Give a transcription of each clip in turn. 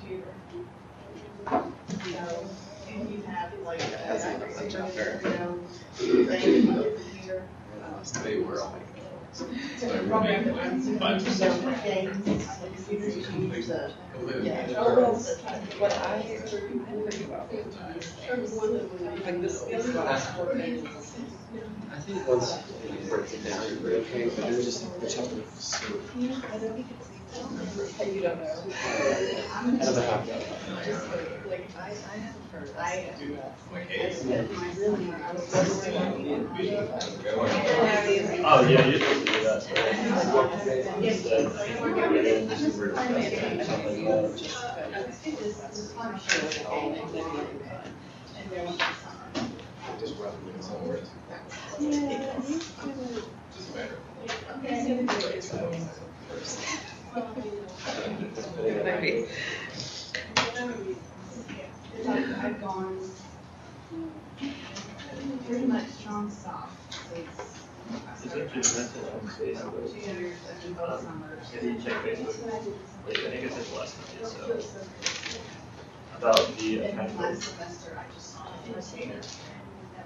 computer. And you have like thing on the computer. They were all It's a program that runs games, computers use What I like this last 4 pages. I think once you break it down, you're okay, but then just the chapter was so. You don't know. I don't know how. Like I haven't heard. Oh yeah, you can do that. Just rather than somewhere. Just better. Maybe. I've gone pretty much non-stop since Is it just mental on Facebook? 2 years and both summers. Did you check Facebook? Like, I think it's his last night, so. About the And then attentional. last semester, I just saw it.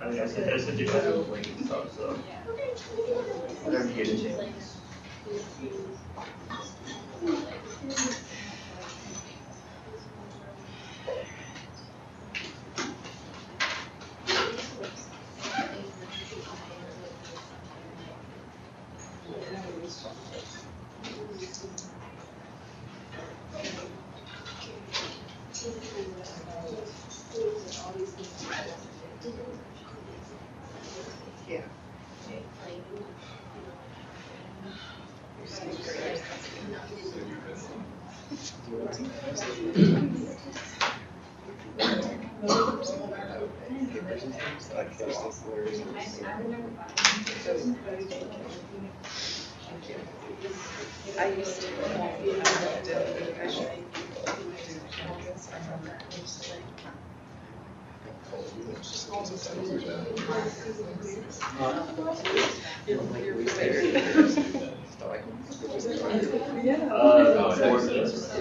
I mean, I sent you guys a link and stuff, so. Whatever you get to change. Yeah. I used to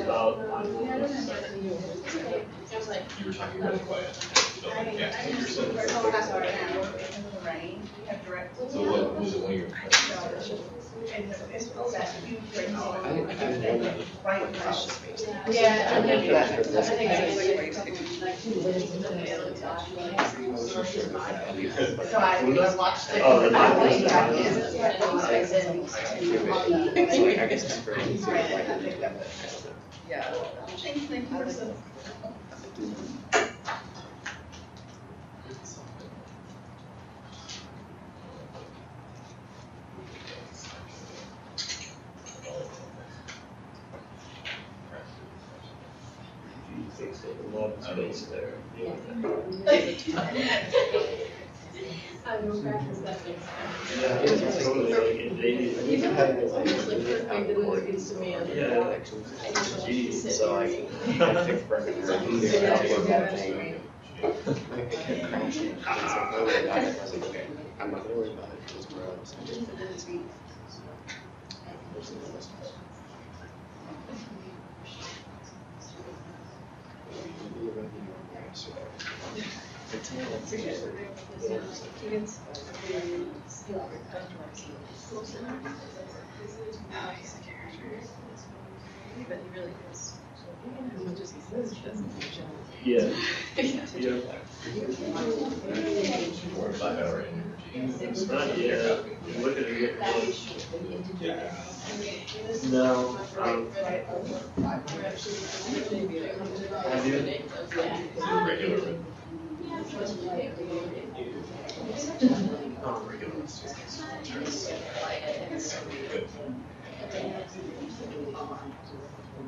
About You were talking really quiet. So what was it one of your Yeah, I think so I watched it. Oh, really? I guess it's very easy. yeah. a lot of space there. I will practice that next time. Yeah, it's totally like invading. Even like it's to me. Yeah. Geez, so I picked Brendan. I was like, okay, I'm not gonna worry about it. It's gross. I just He's a character. But he really is. He just says he doesn't do job. Yeah. Yeah. more 5 hour energy. It's not yet. Look at it. Yeah. No. Have you? Regular rhythm. Oh, regular.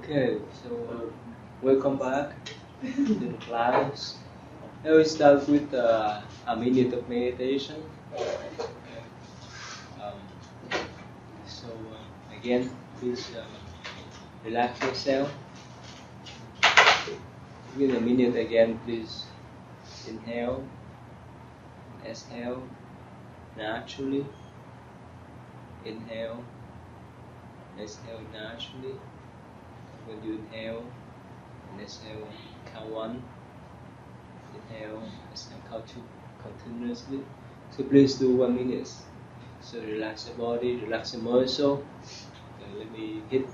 Okay, so welcome back to the class. Now we start with a minute of meditation. Again, please relax yourself. Give it a minute again, please. Inhale, exhale naturally. Inhale, exhale naturally. When you inhale, And exhale, count 1. Inhale, exhale, count 2 continuously. So please do 1 minute. So relax your body, relax your muscle. Okay, let me hit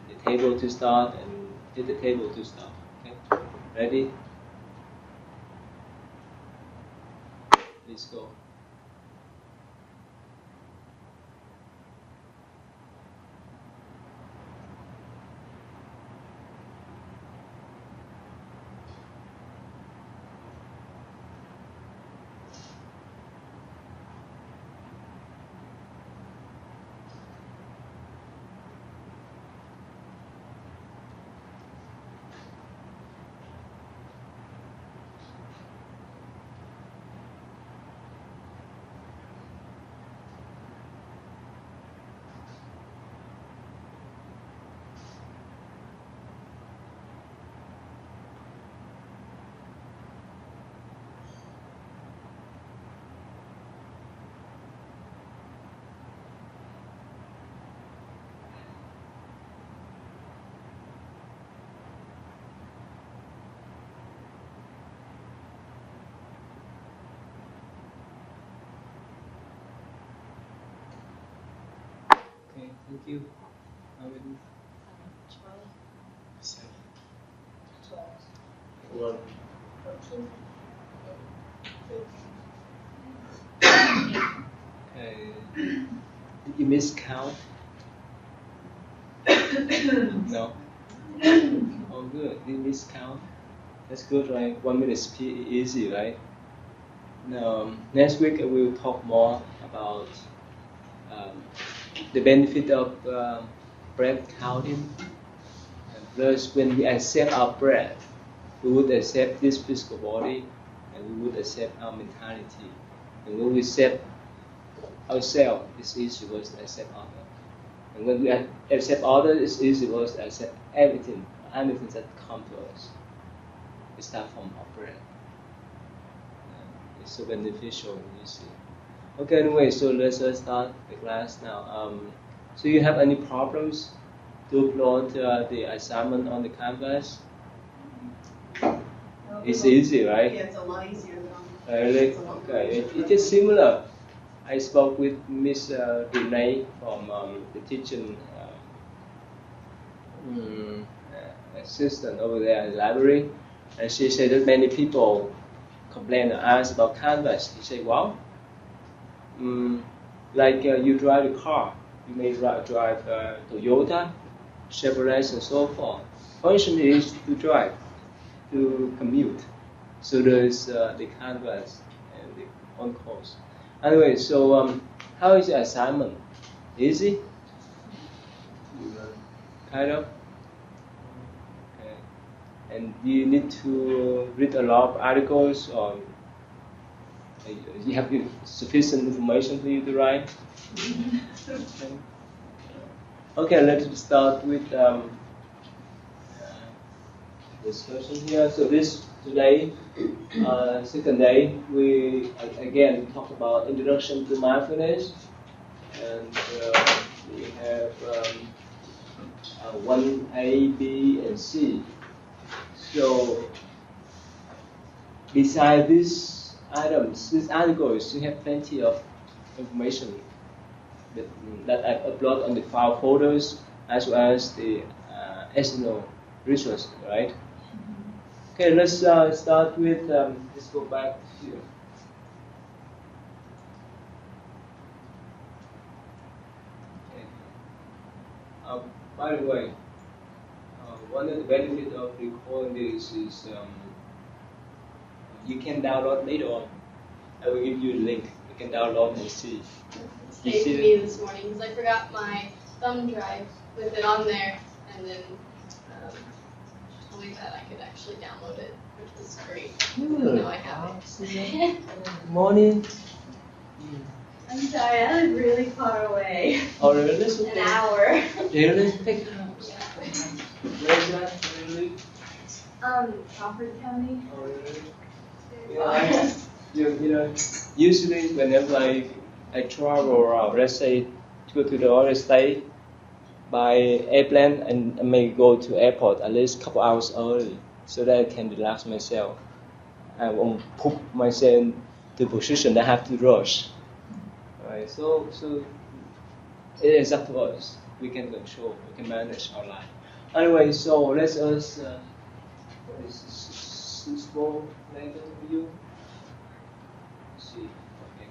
the table to start and hit the table to stop. Okay, ready? Let's go. Okay, thank you. How many? 7. 12. Okay. Did you miscount? No. Oh, good. Did you miscount? That's good, right? 1 minute is easy, right? Now, next week I will talk more about the benefit of breath counting. And plus, when we accept our breath, we would accept this physical body, and we would accept our mentality. And when we accept ourselves, it's easy for us to accept others. And when we accept others, it's easy for us to accept everything that comes to us. It starts from our breath. It's so beneficial, you see. Okay, anyway, so let's start the class now. So you have any problems to upload the assignment on the canvas? It's easy, right? Yeah, it's a lot easier than Really? Okay, it is similar. I spoke with Miss Renee from the teaching assistant over there in the library, and she said that many people complain and ask about canvas. She said, well, like you drive a car, you may drive Toyota, Chevrolet, and so forth. Function is to drive, to commute. So there's the canvas and the on course. Anyway, so how is the assignment? Easy? Kind of? Okay. And do you need to read a lot of articles, or you have sufficient information for you to write? Okay, let's start with discussion here. So today, second day, we again talk about introduction to mindfulness, and we have 1A, B, and C. So beside these items, these articles, you have plenty of information that I've uploaded on the file folders, as well as the external resources, right? Okay, let's start with, let's go back here. Okay. By the way, one of the benefits of recording this is you can download later on. I will give you a link. You can download and see. Stayed with me this morning because I forgot my thumb drive with it on there, and then told me that I could actually download it, which was great. Now I have it. Good morning. I'm sorry, I live really far away. Oh, really? That's okay. An hour. Really? Big house. Where's that? Really? Crawford County. Oh, really? Yeah. You know, usually whenever I travel around, let's say to go to the other state by airplane, and I may go to airport at least a couple hours early. so that I can relax myself. I won't put myself in the position that I have to rush. Right? So it is up to us. We can control, we can manage our life. Anyway, so let's us. What is this suitable language for you? Let's see. Okay.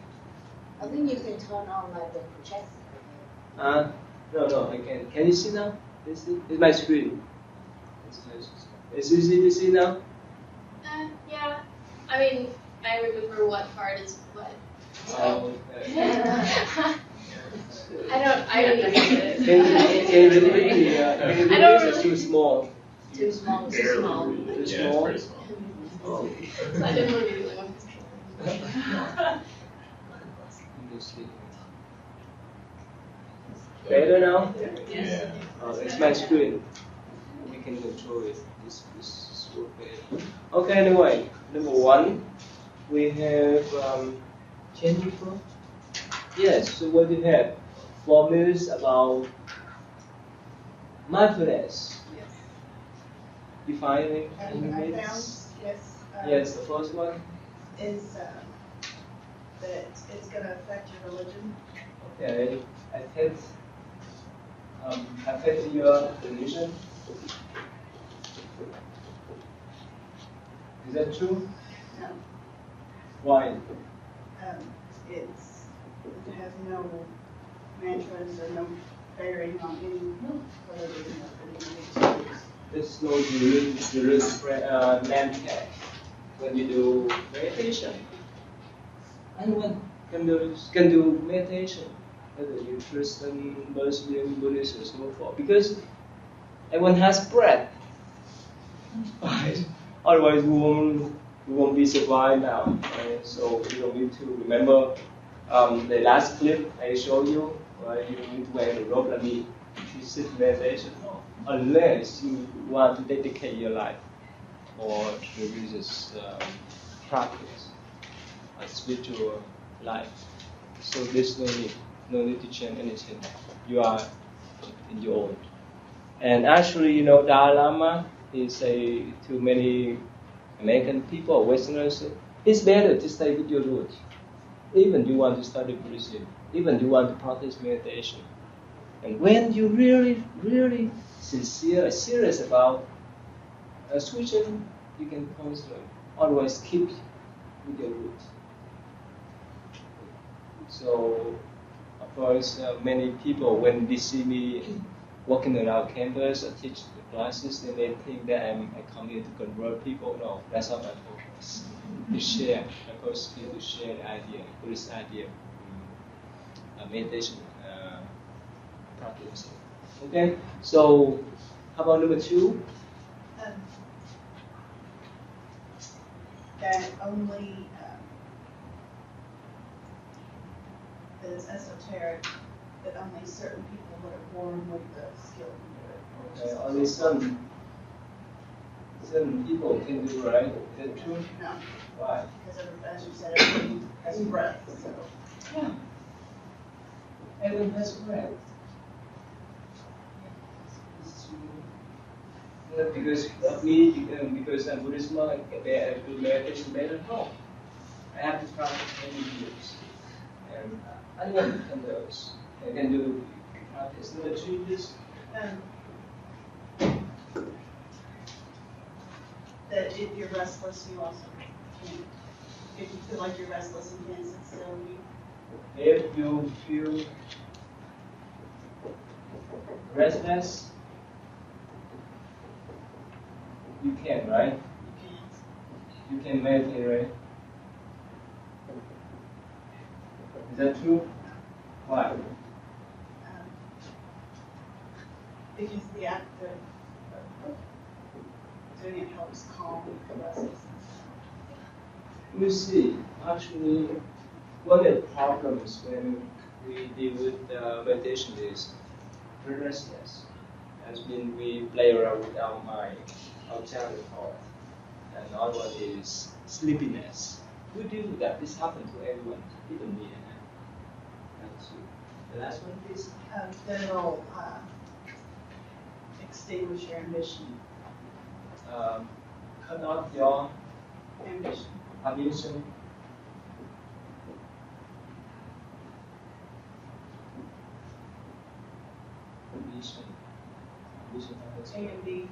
I think you can turn on like the projector. No, I can. Can you see now? This is my screen. Is it easy to see now? Yeah. I mean, I remember what part is what. Oh, I don't even get it. Can you repeat the I don't it's too small. Too small. Too Barely. small. Too Yeah, small? it's very small. Oh. So I didn't want to be the one. Let me see. Better now? Yeah. It's my screen. We can control it. This is okay. Okay, anyway, number one, we have changing flow. Yes, so what do you have? 4 minutes about mindfulness. Yes. Defining I minutes. found, yes. Yes, the first one. Is that it's going to affect your religion. Okay, affect your religion. Is that true? No. Why? It has no mantras or no bearing on any religion or any. There's no direct mantra when you do meditation. Anyone can do meditation, whether you're Christian, Muslim, Buddhist, or so forth, because everyone has breath. Right? Otherwise, we won't be survived now. Right? So you don't need to remember the last clip I showed you. Right? You don't need to wear a robe like me to sit meditation. No. Unless you want to dedicate your life or religious practice, a spiritual life. So there's no need to change anything. You are in your own. And actually, Dalai Lama is to many American people, Westerners, it's better to stay with your roots. Even you want to study Buddhism, even you want to practice meditation. And when you really serious about switching, you can consider. Otherwise, keep with your roots. So, of course, many people, when they see me walking around campus or teach the classes, then they think that I come here to convert people. No, that's not my focus. To share, of course, to share the idea, Buddhist idea, meditation practice. Okay, so how about number 2? That only that is esoteric, that only certain people that are born with the skill can do it. Only some people can do, right? Is that true? No, Why? because as you said, everything has breath. So Yeah. Everyone has breath. Not because of me, because I'm Buddhist monk, I do meditation better. No. I have to practice many years. And anyone can do those. I can do practice. Number 3, please. that if you're restless, you also can't. If you feel like you're restless and can't sit still, If you feel restless, you can, right? You can meditate, right? Is that true? Why? because the act of doing it helps calm the restlessness. You see, actually, one of the problems when we deal with meditation is restlessness. Has been we play around with our mind, our childhood thought. And another one is sleepiness. We deal with that. This happens to everyone, even me. And the last one, please. That it'll extinguish your ambition. cut off your Ambition. ambition. Ambition. Ambition. A and B.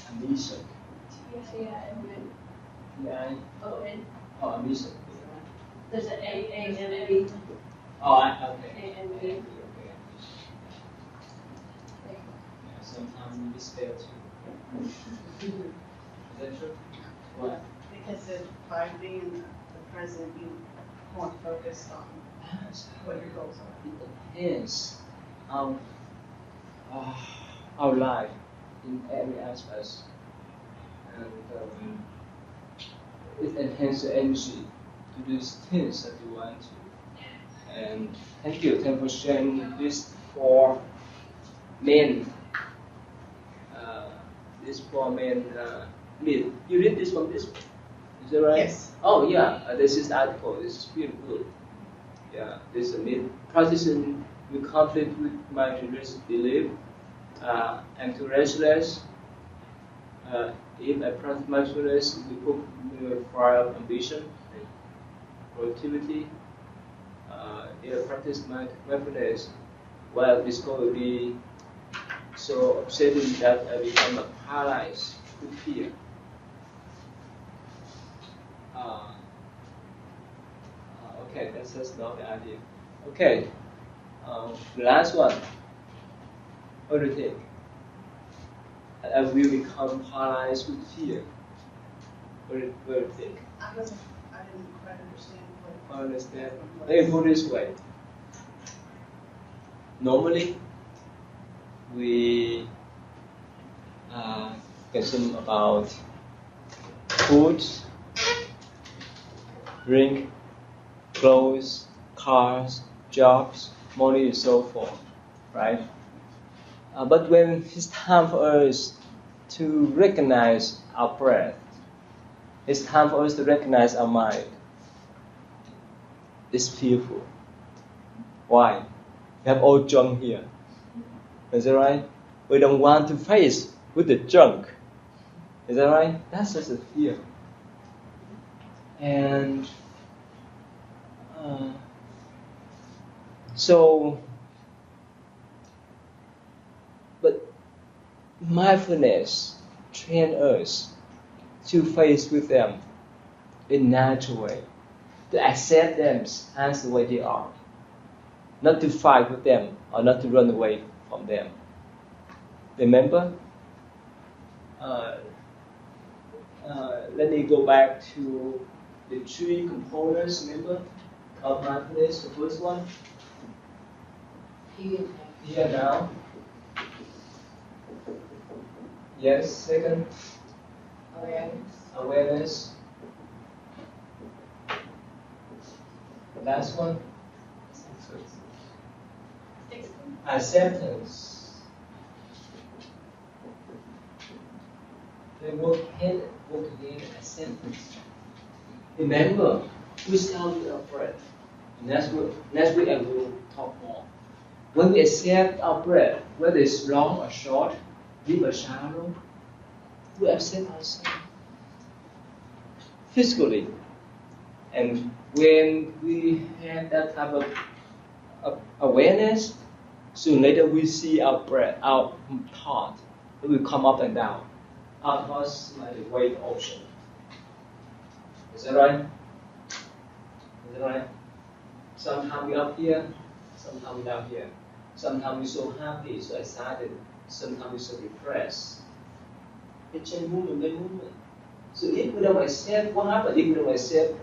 Ambition. T-I-N-N. Yeah. O-N. Oh, ambition. There's an A and a B. Oh, okay. A and B. Okay. Yeah, sometimes we misspell too. Is that true? What? Because by being in the present, you more focused on what your goals are. It enhances our life in every aspect, and it enhances the energy to do things that you want to. And thank you for sharing this for men. This for men myth. You read this from this book, is that right? Yes. Oh yeah, this is article. This is really good. Yeah, this is a myth. Practicing with conflict with my religious belief. I'm too restless. If I practice mindfulness, we put fire ambition and productivity. If I practice mindfulness, well, this will be so upsetting that I become paralyzed with fear. Okay, that's not the idea. Okay, the last one. What do you think? I will become paralyzed with fear. What do you think? I didn't quite understand what. I understand. Let me put it this way. Normally, we consume about food, drink, clothes, cars, jobs, money, and so forth, right? But when it's time for us to recognize our breath, it's time for us to recognize our mind. It's fearful. Why? We have all junk here. Is that right? We don't want to face with the junk. Is that right? That's just a fear. And but mindfulness trains us to face with them in a natural way, to accept them as the way they are, not to fight with them or not to run away from them. Remember? Let me go back to the three components, remember, of mindfulness. The first one, here now. Yes, second, awareness. The last one, acceptance. They work again, acceptance. Remember, we start with our breath. And next week I will talk more. When we accept our breath, whether it's long or short, deep or shallow, we accept ourselves physically. And when we have that type of awareness, soon later we see our breath, our thought, it will come up and down. Our thoughts like a wave ocean. Is that right? Is that right? Sometimes we're up here, sometimes we're down here. Sometimes we're so happy, so excited. Sometimes we're so depressed. It changes movement by movement. So if we don't accept, what happens if we don't accept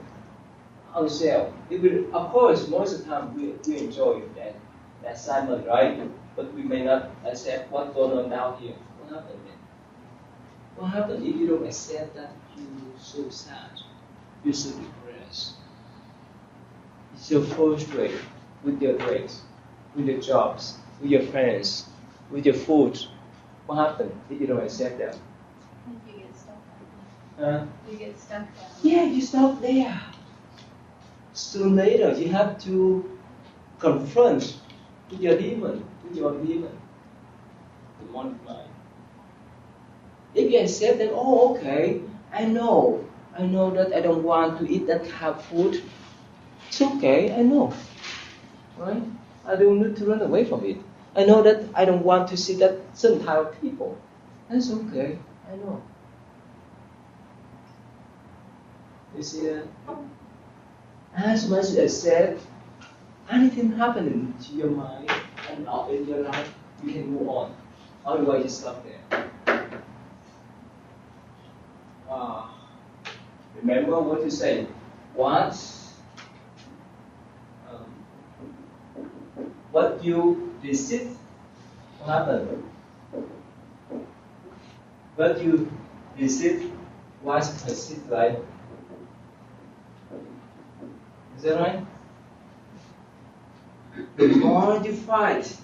ourselves? Of course, most of the time we enjoy that excitement, right? But we may not accept what's going on down here. What happens then? What happens if you don't accept that? You're so sad. You're so depressed. You're so frustrated with your grades, with your jobs, with your friends, with your food. What happens if you don't accept them? You get stuck. You get stuck. Yeah, you stop there. Soon later, you have to confront with your demon, the demonic mind. If if you accept them, oh, okay, I know that I don't want to eat that kind of food. It's okay, I know, right? I don't need to run away from it. I know that I don't want to see that certain type of people. That's okay, I know. You see that? As much as I said, anything happening to your mind and out in your life, you can move on. Otherwise, you stop there. Remember what you say. What you resist will happen. What you resist was persist, right? Is that right? The more you fight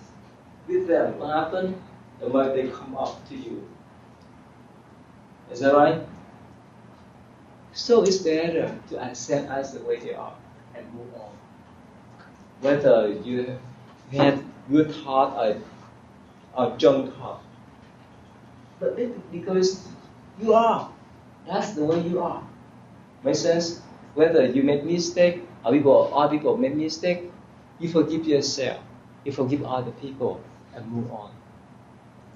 with them, what happens? The more they come up to you. Is that right? So it's better to accept us the way they are and move on. Whether you had good thought or junk thought. But because you are. That's the way you are. Make sense? Whether you make mistake or other people make mistake, you forgive yourself. You forgive other people and move on.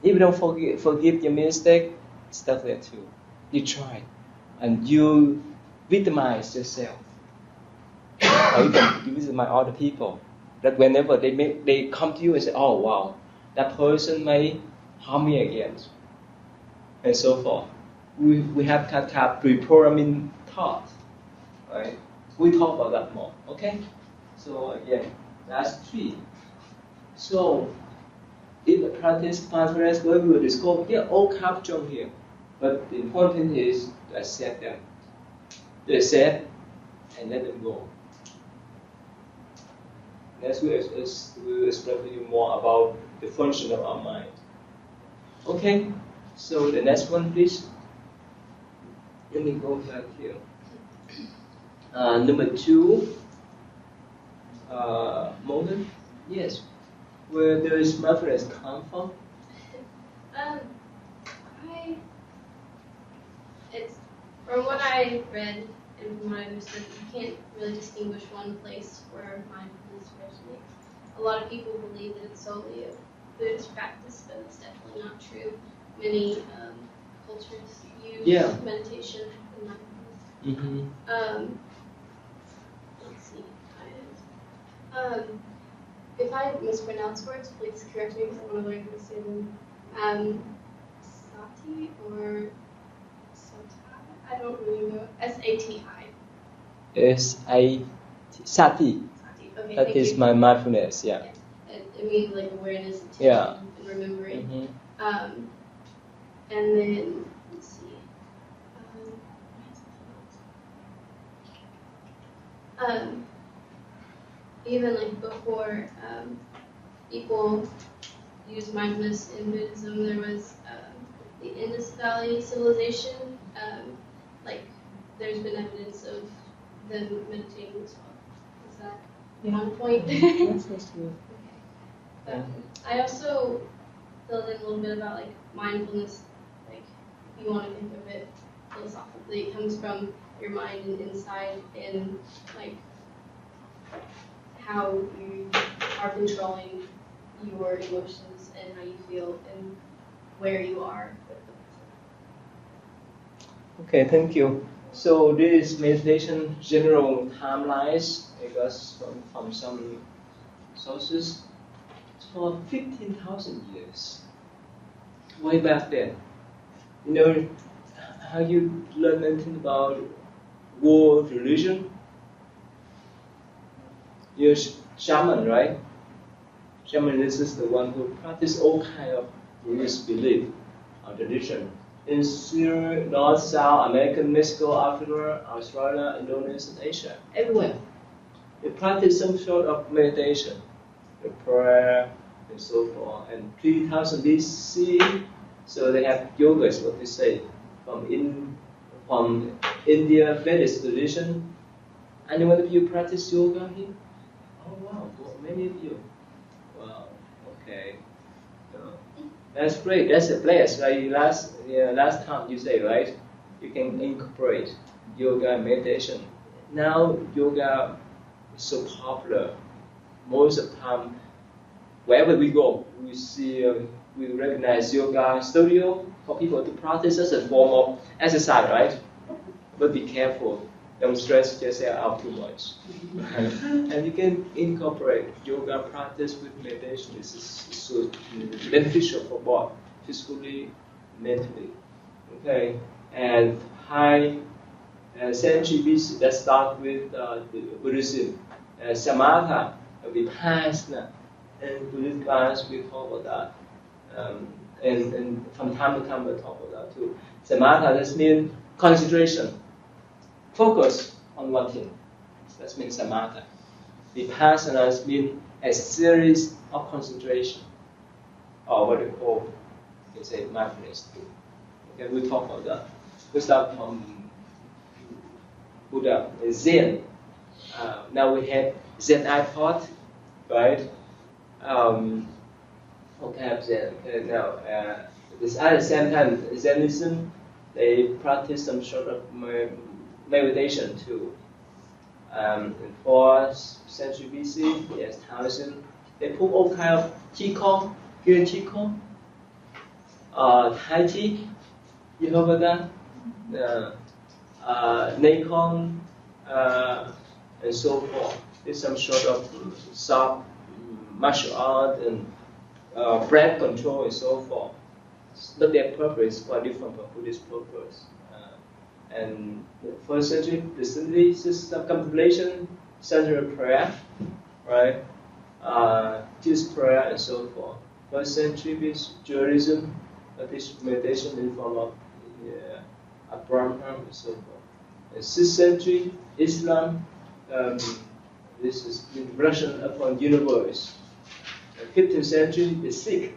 If you don't forgive your mistake, stuck there too. You try. And you victimize yourself. Or you victimize other people. That whenever they come to you and say, oh wow, that person may harm me again. And so forth. We have kind of pre-programming thoughts. Right? We talk about that more. Okay? So again, that's 3. So if a practice mindfulness, we will discover all kinds of junk here. But the important thing is to accept them. To accept and let them go. Next we will explain to you more about the function of our mind. Okay? So the next one, please. Let me go back here. Number 2. Moment. Yes. Where does mindfulness come from? It's from what I read and from what I understood, you can't really distinguish one place where mindfulness originates. A lot of people believe that it's solely a Buddhist practice, but it's definitely not true. Many cultures use meditation and mindfulness. Let's see. If I mispronounce words, please correct me because I want to learn how to say them. Sati or Sati? I don't really know. S-A-T-I. S-A-T. Sati. Okay, that is my mindfulness, yeah. It means like awareness, attention, and remembering. And then, let's see. Even like before people used mindfulness in Buddhism, there was the Indus Valley civilization. Like there's been evidence of them meditating as well. Is that on point? Yes, that's true. Okay. I also filled in a little bit about like mindfulness. Like if you want to think of it philosophically, it comes from your mind and inside, and like how you are controlling your emotions and how you feel and where you are with them. Okay, thank you. So this meditation general timelines, I guess from some sources, it's for 15,000 years. Way back then. You know, have you learned anything about world religion? You're shaman, right? Shaman is the one who practice all kind of religious belief or tradition. In Syria, North, South, America, Mexico, Africa, Australia, Indonesia, and Asia, everywhere. They practice some sort of meditation, the prayer, and so forth. And 3000 BC, so they have yoga, is what they say, from India, Vedic tradition. Anyone of you practice yoga here? Oh wow, many of you. Wow, okay. That's great. That's a place. Like last time you say, right? You can incorporate yoga and meditation. Now yoga is so popular. Most of the time, wherever we go, we see, we recognize yoga studio for people to practice as a form of exercise, right? But be careful. Don't stress yourself out too much. And you can incorporate yoga practice with meditation. This is so beneficial for both physically, mentally. Okay, and high century BC. Let's start with the Buddhism. Samatha, vipassana, and Buddhist class we talk about that. And from time to time we talk about that too. Samatha, that means concentration. Focus on one thing. That means samatha. Vipassana means a series of concentration, or what we call, you can say, mindfulness. Okay, we talk about that. We start from Buddha, Zen. Now we have Zen iPod, right? Okay, Zen. Okay, now this at the same time, Zenism, they practice some sort of meditation too. In 4th century BC, yes, Taoism, they put all kind of Qigong, here Qigong, Tai Chi, you know about that? Nikon, and so forth. It's some sort of soft martial art and breath control and so forth. But their purpose is quite different from Buddhist purpose. And the 1st century, the system of contemplation, centered prayer, right? Just prayer and so forth. 1st century Judaism, this meditation in form of Abraham and so forth. And 6th century Islam, this is impression upon universe. 15th century the Sikh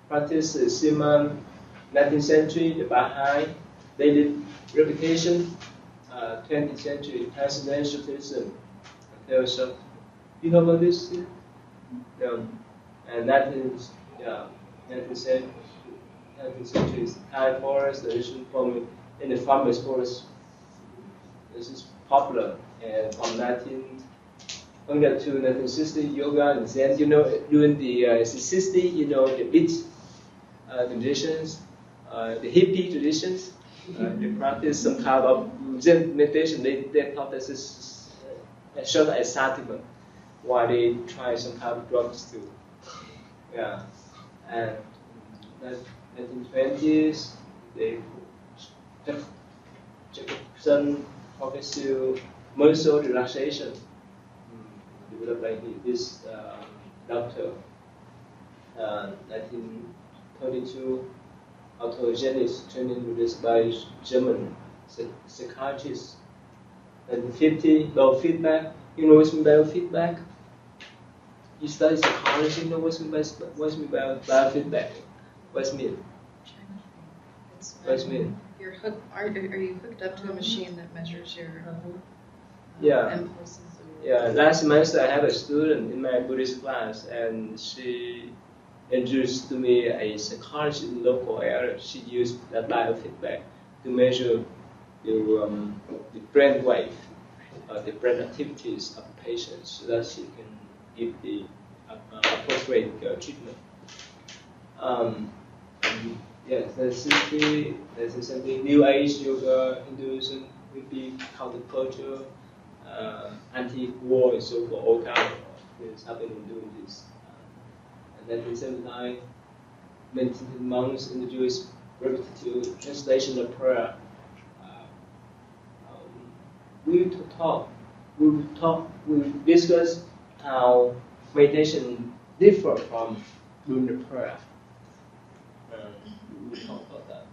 practice the Siman. 19th century the Baha'i daily reputation. 20th century transcendentalism. You know about this? No. And 19th century is Thai forest, the Asian form in the farmers forest. This is popular, and from 1900 to 1960, yoga and Zen. You know, during the 60s, you know, the beach traditions, the hippie traditions. They practice some kind of Zen meditation. They thought this is a sort of excitement, while they try some kind of drugs too. Yeah, and 1920s, they Jefferson progressive muscle relaxation developed by this doctor. 1932, autogenesis training released by German psychiatrists. 1950, biofeedback. You know what's biofeedback? You study psychology, you know what's biofeedback? What's it mean? What's it mean? You're hooked. Are you hooked up to a machine that measures your impulses? Yeah. Last semester I have a student in my Buddhist class, and she introduced to me a psychologist in the local area. She used that biofeedback to measure the brain wave, the brain activities of patients, so that she can give the appropriate treatment. Yes, there's something New Age yoga, Hinduism, would be counterculture, anti-war, and so forth. All kind of things happening doing this. And then at the same time, meditative monks introduce repetitive translation of prayer. We discuss how meditation differs from doing the prayer. We talk about that.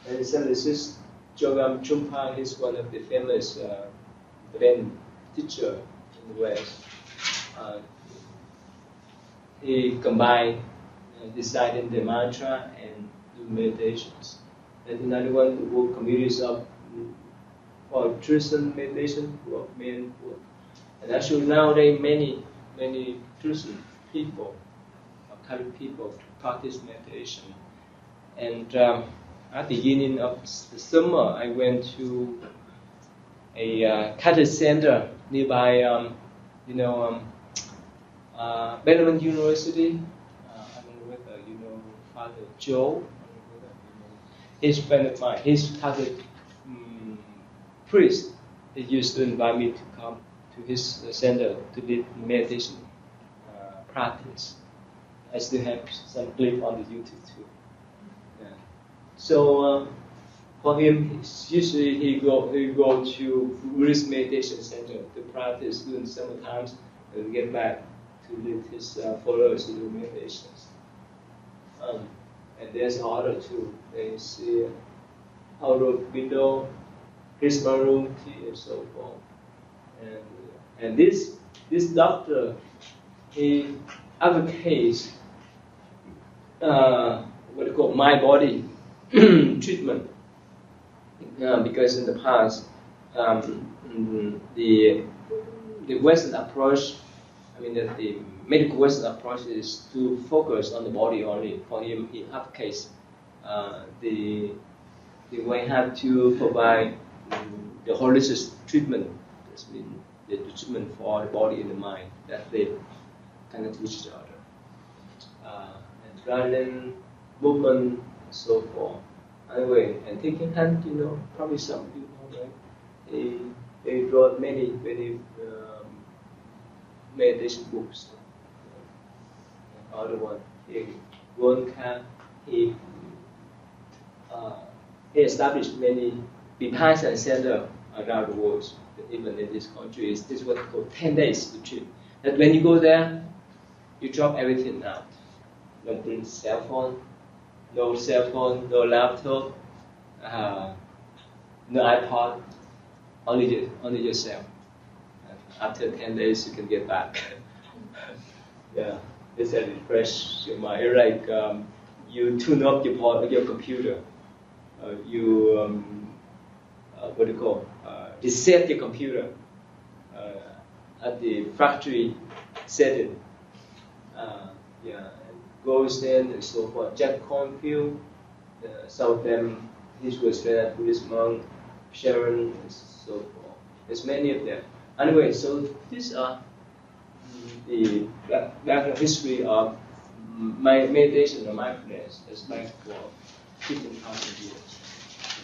And the synthesis, Jogam Chumpa is one of the famous Buddhist teacher in the West. He combined deciding the mantra and do meditations. And another one, the work communities of for Tristan meditation, work men work. And actually nowadays many Tristan people, Catholic people practice meditation. And at the beginning of the summer, I went to a Catholic center nearby, Benjamin University. I don't know whether you know Father Joe. He's a friend of mine. He's Catholic priest. He used to invite me to come to his center to lead meditation practice. I still have some clip on the YouTube too. Yeah. So for him, usually he go to Buddhist meditation center to practice during summer times and get back to lead his followers to do meditations. And there's other too. There's out of window, Christmas room, tea, and so forth. And this doctor, he advocates what you call my body treatment, because in the past the Western approach, the medical Western approach is to focus on the body only. For him, he advocates the way have to provide the holistic treatment. That's mean the treatment for the body and the mind, that they connect with each other. And running, movement, and so forth. Anyway, and taking hand, probably some people know, right? They wrote many meditation books. Other one, he established many Vipassana centers around the world. Even in this country, this is what we call 10 days retreat. That when you go there, you drop everything out. Don't bring cell phone, no laptop, no iPod, only yourself. After 10 days, you can get back. Yeah, it's a refresh your mind. Like you tune up your computer. What do you call? Reset your computer at the factory setting. And goes in and so forth. Jack Cornfield, some of them, his was a Buddhist monk, Sharon, and so forth. There's many of them. Anyway, so these are the background history of my meditation or mindfulness. It's back for 15,000 years.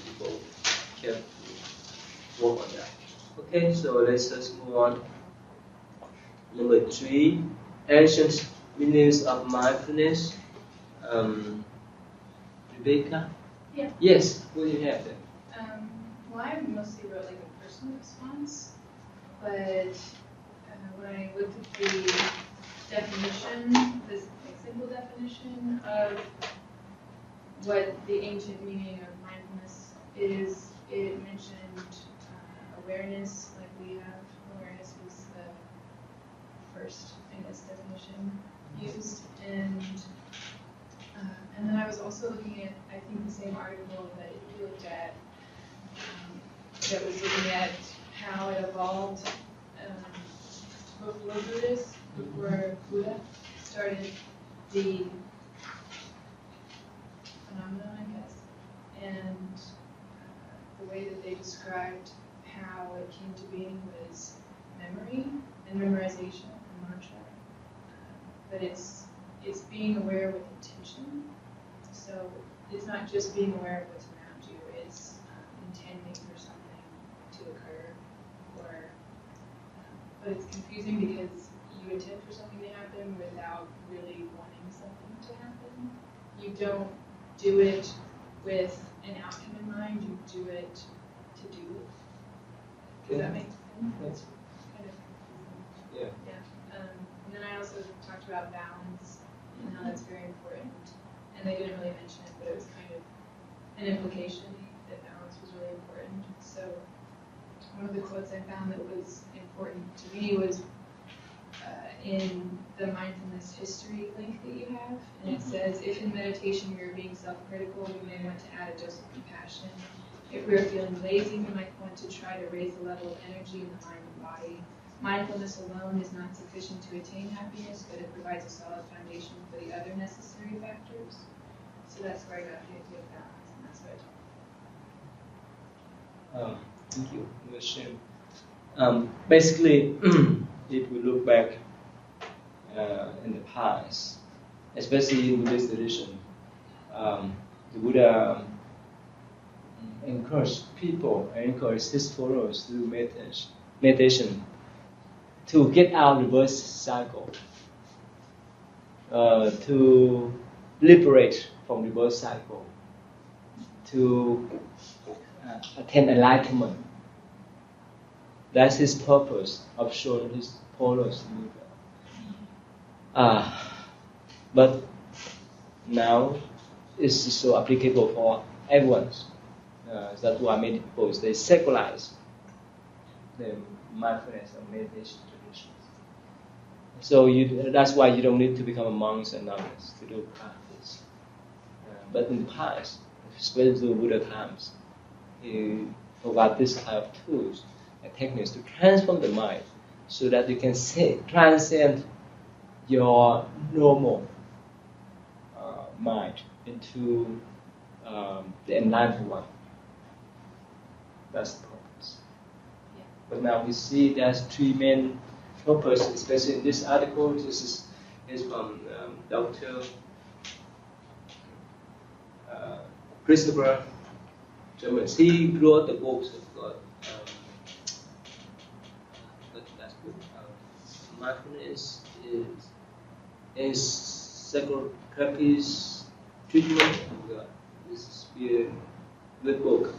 People kept work on that. Okay, so let's just move on. Number 3, ancient meanings of mindfulness. Rebecca? Yeah. Yes, what do you have there? Well, I mostly wrote like a personal response, but when I looked at the definition, this simple definition of what the ancient meaning of mindfulness is, it mentioned awareness, like we have. Awareness was the first, I guess, definition used, and then I was also looking at, I think, the same article that you looked at, that was looking at how it evolved before Buddhists, before Buddha started the phenomenon, I guess, and the way that they described how it came to being was memory and memorization and mantra. But it's being aware with intention. So it's not just being aware of what's around you, it's intending for something to occur. But it's confusing because you intend for something to happen without really wanting something to happen. You don't do it with an outcome in mind, you do it to do it. Does that make sense? That's Kind of confusing. yeah. Yeah. And then I also talked about balance and how that's very important. And they didn't really mention it, but it was kind of an implication that balance was really important. So one of the quotes I found that was important to me was in the mindfulness history link that you have. And it says, if in meditation we are being self-critical, we may want to add a dose of compassion. If we are feeling lazy, we might want to try to raise the level of energy in the mind and body. mindfulness alone is not sufficient to attain happiness, but it provides a solid foundation for the other necessary factors. So that's where I got the idea of balance, and that's what I talk about. Thank you for the share. Basically, if we look back in the past, especially in Buddhist tradition, the Buddha encouraged people and encouraged his followers to do meditation to get out reverse cycle, to liberate from reverse cycle, to attain enlightenment. That's his purpose of showing his followers. But now it's so applicable for everyone. That's why many people they secularize the mindfulness and meditation traditions. So that's why you don't need to become a monk and nuns to do practice. But in the past, especially in Buddha times, he provided this kind of tools and techniques to transform the mind so that you can transcend your normal mind into the enlightened one. That's the purpose. Yeah. But now we see there's three main purposes, especially in this article. This is from Dr. Christopher Germans. He wrote the books of God. But that's good. Mindfulness is psychotherapy's treatment of God. This is a good book.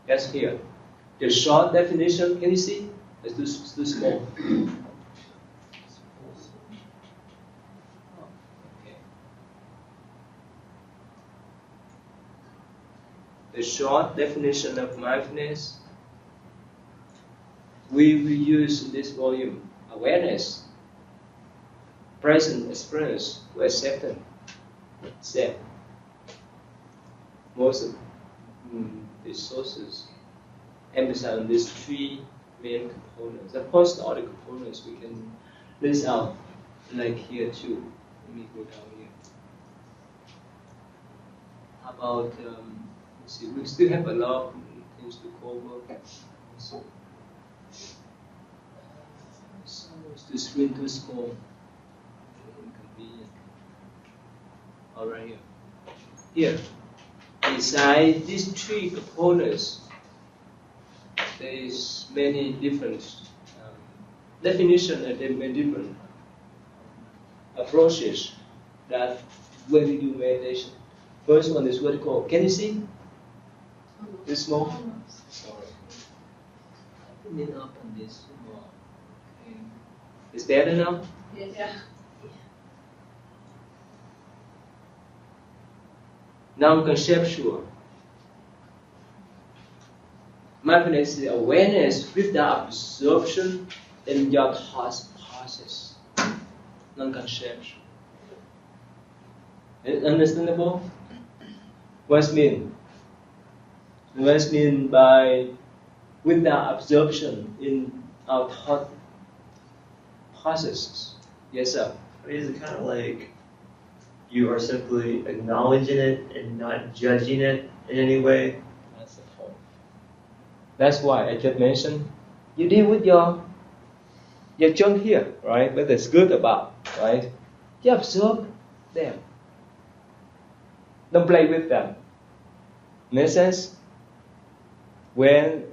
That's here. The short definition, can you see? It's too small. Okay. The short definition of mindfulness we will use in this volume: awareness, present experience, to acceptance, self. Most of the sources emphasize on these three main components. Of course, the other components we can list out, like here too. Let me go down here. How about, let's see, we still have a lot of things to cover. So is the screen too small? Inconvenient. All right, here. Here. Beside these three components, there is many different definitions and many different approaches that when we do meditation. First one is vertical. Can you see? This small? Sorry. Put it up on this more. Okay. Is better now? Yeah. Non-conceptual. Mindfulness is awareness without absorption in your thought process. Non-conceptual. Understandable? What's mean? What's mean by without absorption in our thought processes? Yes, sir. Is it kind of like you are simply acknowledging it and not judging it in any way? That's the point. That's why I just mentioned you deal with your junk here, right? But it's good about, right? You absorb them. Don't play with them. Make sense? When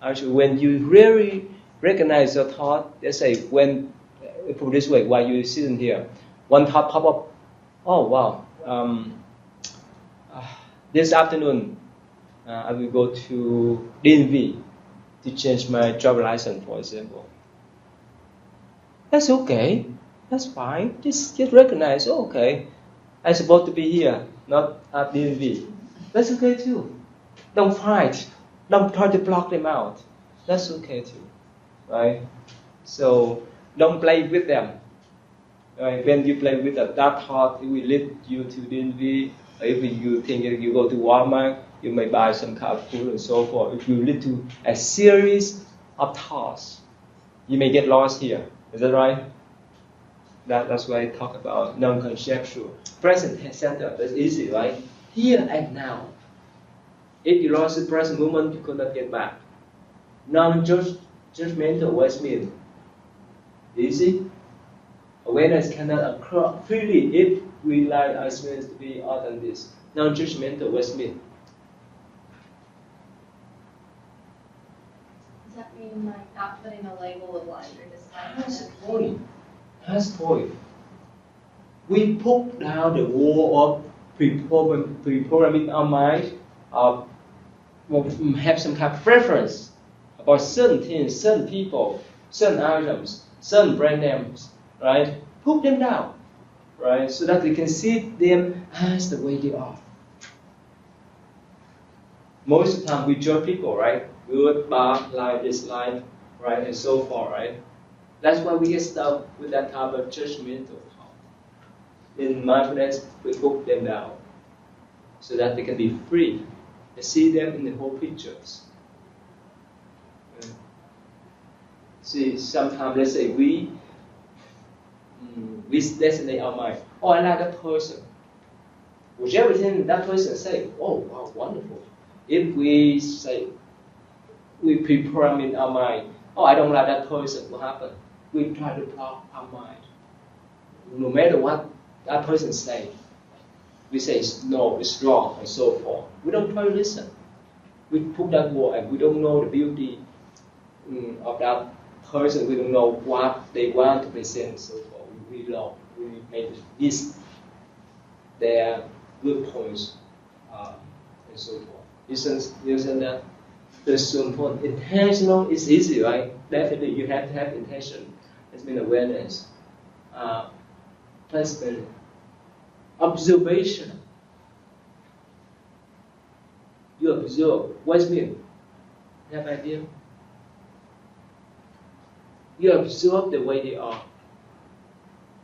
you really recognize your thought, let's say when put this way, while you're sitting here, one thought pop up. Oh wow! This afternoon, I will go to DMV to change my driver license, for example. That's okay. That's fine. Just recognize. Oh, okay, I'm supposed to be here, not at DMV. That's okay too. Don't fight. Don't try to block them out. That's okay too, right? So don't play with them. When you play with that thought, it will lead you to DNV. If you think you go to Walmart, You may buy some kind of food and so forth. If you lead to a series of tasks, you may get lost here. Is that right? That's why I talk about non-conceptual. Present center, that's easy, right? Here and now. If you lost the present moment, you could not get back. Non-judgmental, what's mean? Easy. Awareness cannot occur freely if we like our experience to be other than this. Non-judgmental, what's mean? Does that mean like not putting a label of life or deciding? That's the point. That's the point. We put down the wall of pre-programming our mind, have some kind of preference about certain things, certain people, certain items, certain brand names, right? Put them down, right? So that we can see them as the way they are. Most of the time we judge people, right? Good, bad, like, dislike, right? And so forth, right? That's why we get stuck with that type of judgmental thought. In mindfulness, we put them down so that they can be free and see them in the whole pictures. See, sometimes let's say we designate our mind. Oh, I like that person. Which everything that person say, oh wow, wonderful. If we say we pre-program in our mind, oh, I don't like that person, what happened? We try to block our mind. No matter what that person say, we say no, it's wrong, and so forth. We don't try to listen. We put that wall, and we don't know the beauty of that person. We don't know what they want to present, and so forth. We make this their good points, and so forth. Isn't that? There's so important. Intentional is easy, right? Definitely, you have to have intention. It's been awareness, flexibility, observation. You observe. What's mean? You have an idea? You observe the way they are.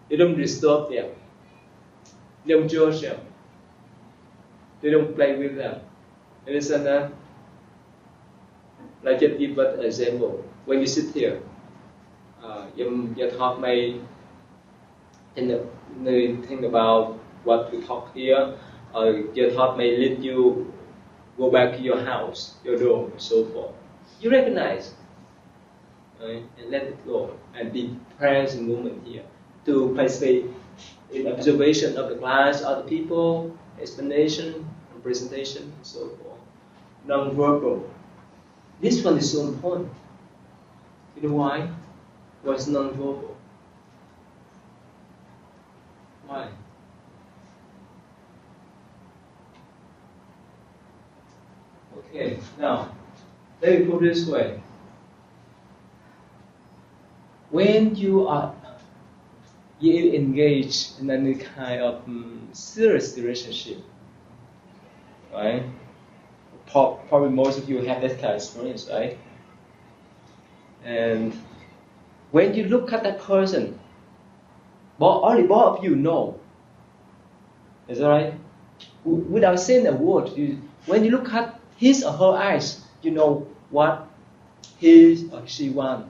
You don't disturb them. You don't judge them. You don't play with them. Understand that? Like just give an example. When you sit here, your thought may think about what we talk here, or your thought may lead you go back to your house, your door, and so forth. You recognize, right? And let it go, and be present moment here to participate in observation of the class, other people, explanation, and presentation, and so forth. Non-verbal. This one is so important. You know why? Why it's non-verbal? Why? Okay, now, let me put it this way. When you engage in any kind of serious relationship, right? Probably most of you have that kind of experience, right? And when you look at that person, only both of you know. Is that right? Without saying a word, when you look at his or her eyes, you know what he or she wants.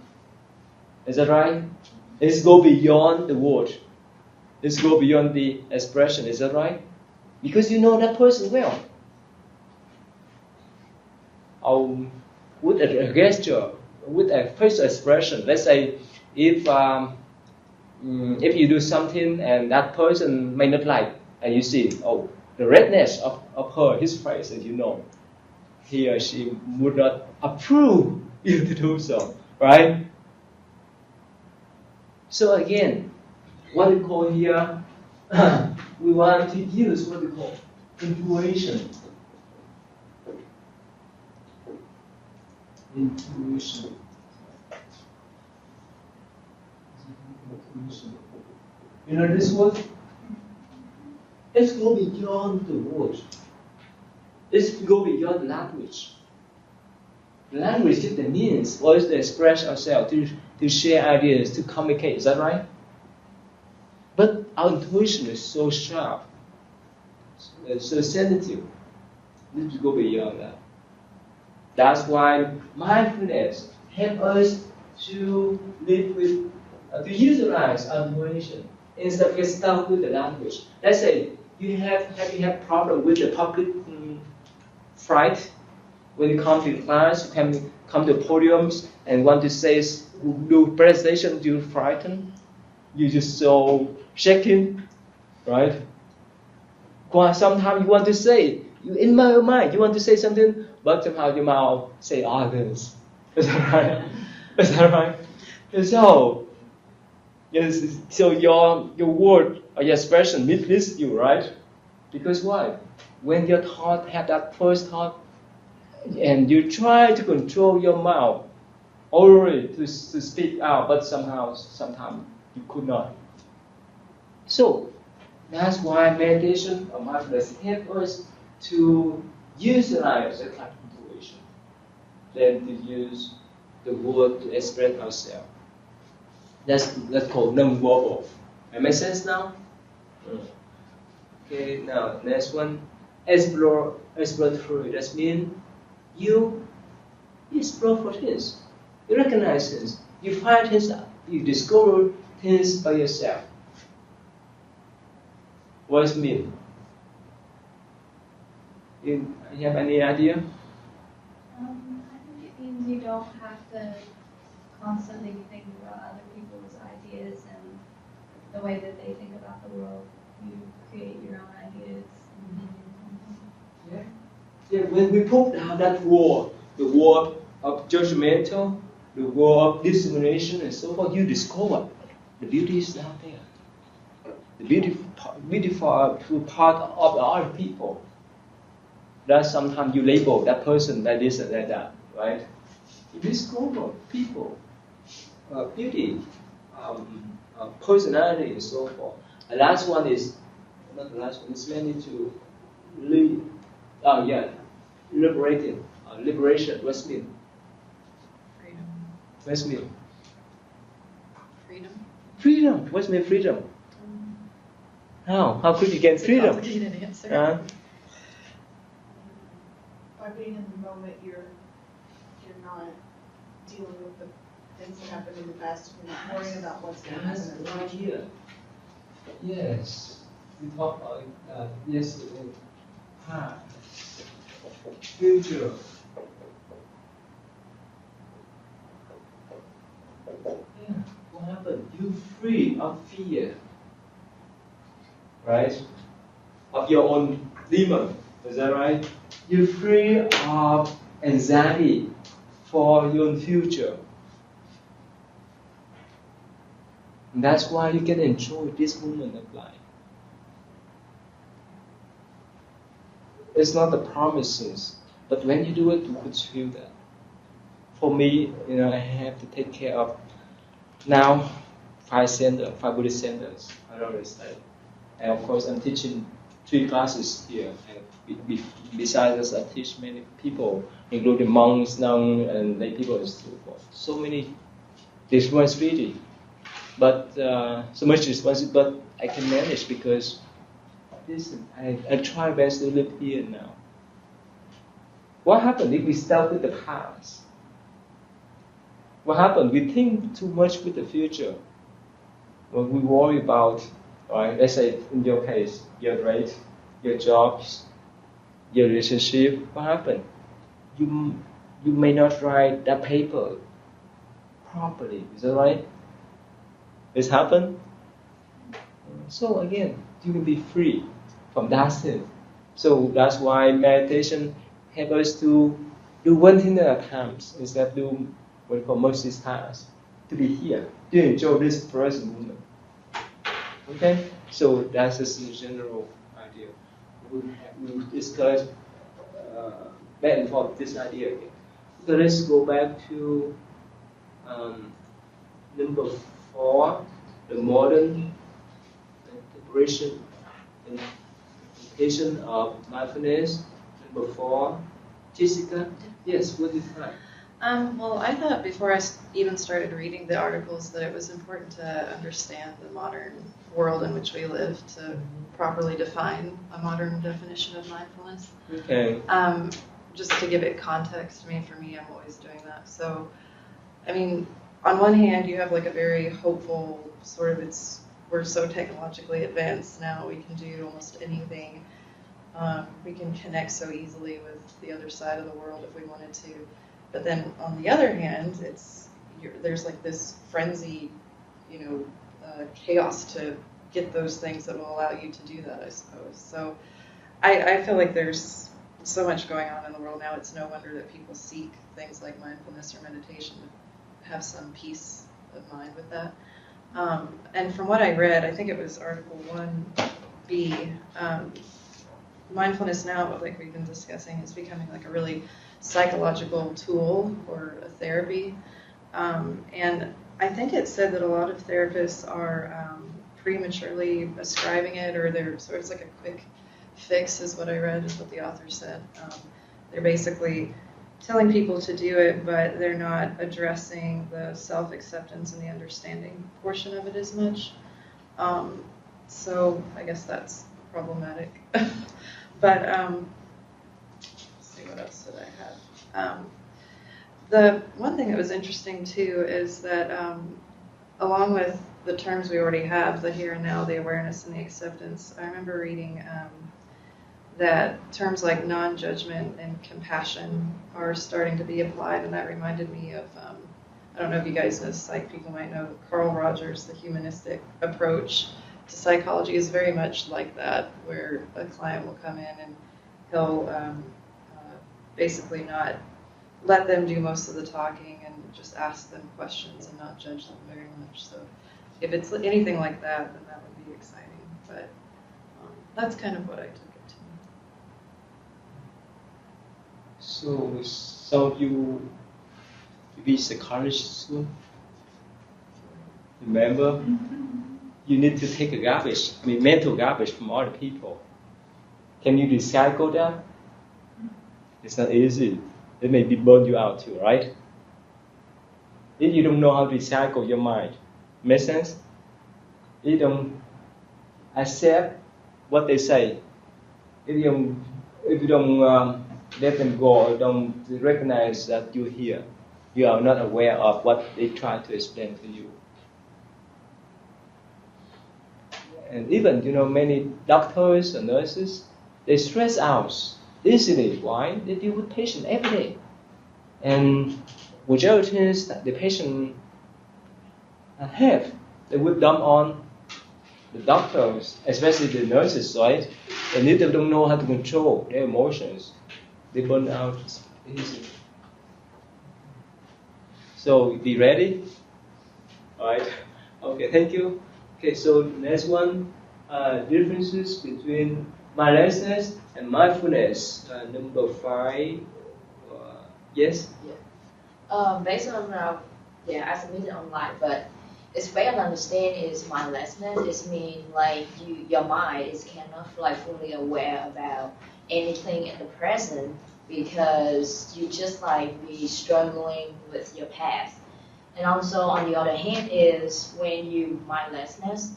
Is that right? It's go beyond the word. It's go beyond the expression. Is that right? Because you know that person well. With a gesture, with a facial expression. Let's say if you do something and that person may not like, and you see, the redness of his face, and you know, he or she would not approve you to do so, right? So again, what we call here, we want to use what we call intuition. Intuition. You know this word? It's go beyond the word. It's go beyond language. Language is the means for us to express ourselves, to share ideas, to communicate. Is that right? But our intuition is so sharp, so sensitive. need to go beyond that. That's why mindfulness helps us to live with, to utilize our intuition instead of getting stuck with the language. Let's say you have problem with the public fright. When you come to class, you can come to podiums and want to say, do presentation, you frightened, you just so shaking, right? Sometimes you want to say, in my mind, you want to say something, but somehow your mouth say others. Is that right? Is that right? And so, yes, so your word or your expression misleads you, right? Because why? When your thought have that first thought, and you try to control your mouth, orally to speak out, but sometimes you could not. So that's why meditation or mindfulness help us to utilize the kind of intuition, then to use the word to express ourselves. That's called non-verbal. That makes sense now? Okay, now next one, exploratory. That means you explore for things, you recognize things, you find things out, you discover things by yourself. What does it mean? You have any idea? I think it means you don't have to constantly think about other people's ideas and the way that they think about the world. You create your own ideas. Yeah, when we put down that wall, the wall of judgmental, the wall of discrimination and so forth, you discover the beauty is not there. The beautiful part of other people. That sometimes you label that person like this and like that, right? You discover people, beauty, personality and so forth. The last one is, not the last one, it's mainly to liberating. Liberation, what's mean? Freedom. What's mean? Freedom. Freedom, what's mean freedom? How could you get freedom? It's a complicated answer. By being in the moment, you're not dealing with the things that happened in the past. You're not worrying about what's going to happen in the right future. here. Yes. We talk about yesterday. Future. Yeah. What happened? You free of fear. Right? Of your own demon. Is that right? You're free of anxiety for your future. And that's why you can enjoy this moment of life. It's not the promises, but when you do it, you could feel that. For me, I have to take care of now 5 Buddhist centers. I already study. And of course, I'm teaching 3 classes here. And besides us, I teach many people, including monks, nuns, and lay people and so forth. So many responsibility. But so much responsibility, but I can manage because listen, I try best to live here now. What happens if we start with the past? What happens? We think too much with the future. When we worry about, right, let's say in your case, your grades, your jobs, your relationship, what happens? You may not write that paper properly. Is that right? It's happened. So again, you can be free from that sin. So that's why meditation helps us to do one thing at a time instead of doing what we call multitasking. To be here, to enjoy this present moment. Okay? So that's just the general idea. We'll discuss back and forth this idea again. So let's go back to number 4, the modern interpretation and application of mindfulness. Number 4, Jessica. Yes, what is that? Well, I thought before I even started reading the articles that it was important to understand the modern world in which we live to properly define a modern definition of mindfulness. Okay. Just to give it context, for me, I'm always doing that. So, I mean, on one hand, you have like a very hopeful sort of we're so technologically advanced now, we can do almost anything. We can connect so easily with the other side of the world if we wanted to. But then on the other hand, there's like this frenzy, chaos to get those things that will allow you to do that, I suppose. So I feel like there's so much going on in the world now. It's no wonder that people seek things like mindfulness or meditation to have some peace of mind with that. And from what I read, I think it was Article 1B, mindfulness now, like we've been discussing, is becoming like a really psychological tool or a therapy. And I think it said that a lot of therapists are prematurely ascribing it, or so it's like a quick fix is what I read, is what the author said. They're basically telling people to do it, but they're not addressing the self-acceptance and the understanding portion of it as much. So I guess that's problematic. But let's see, what else did I have? The one thing that was interesting too is that along with the terms we already have, the here and now, the awareness, and the acceptance, I remember reading that terms like non-judgment and compassion are starting to be applied, and that reminded me of, I don't know if you guys know psych, people might know Carl Rogers, the humanistic approach to psychology is very much like that, where a client will come in and he'll basically not let them do most of the talking and just ask them questions and not judge them very much. So if it's anything like that, then that would be exciting. But that's kind of what I took it to. So some of you be psychologists soon. Remember, you need to take a mental garbage from other people. Can you recycle that? It's not easy. It may be burn you out too, right? If you don't know how to recycle your mind, make sense? If you don't accept what they say, if you don't let them go, or don't recognize that you're here, you are not aware of what they try to explain to you. And even, many doctors and nurses, they stress out easily. Why? They deal with patients every day. And majority is that the patient have, they would dump on the doctors, especially the nurses, right? And if they don't know how to control their emotions, they burn out easily. So be ready. All right. Okay, thank you. Okay, so next one, differences between mindlessness and mindfulness. Number 5. Yes? Yeah. Based on I submitted online, but it's way to understand is mindlessness. It means like your mind is kind of like fully aware about anything in the present, because you just like be struggling with your past. And also on the other hand is when you mindlessness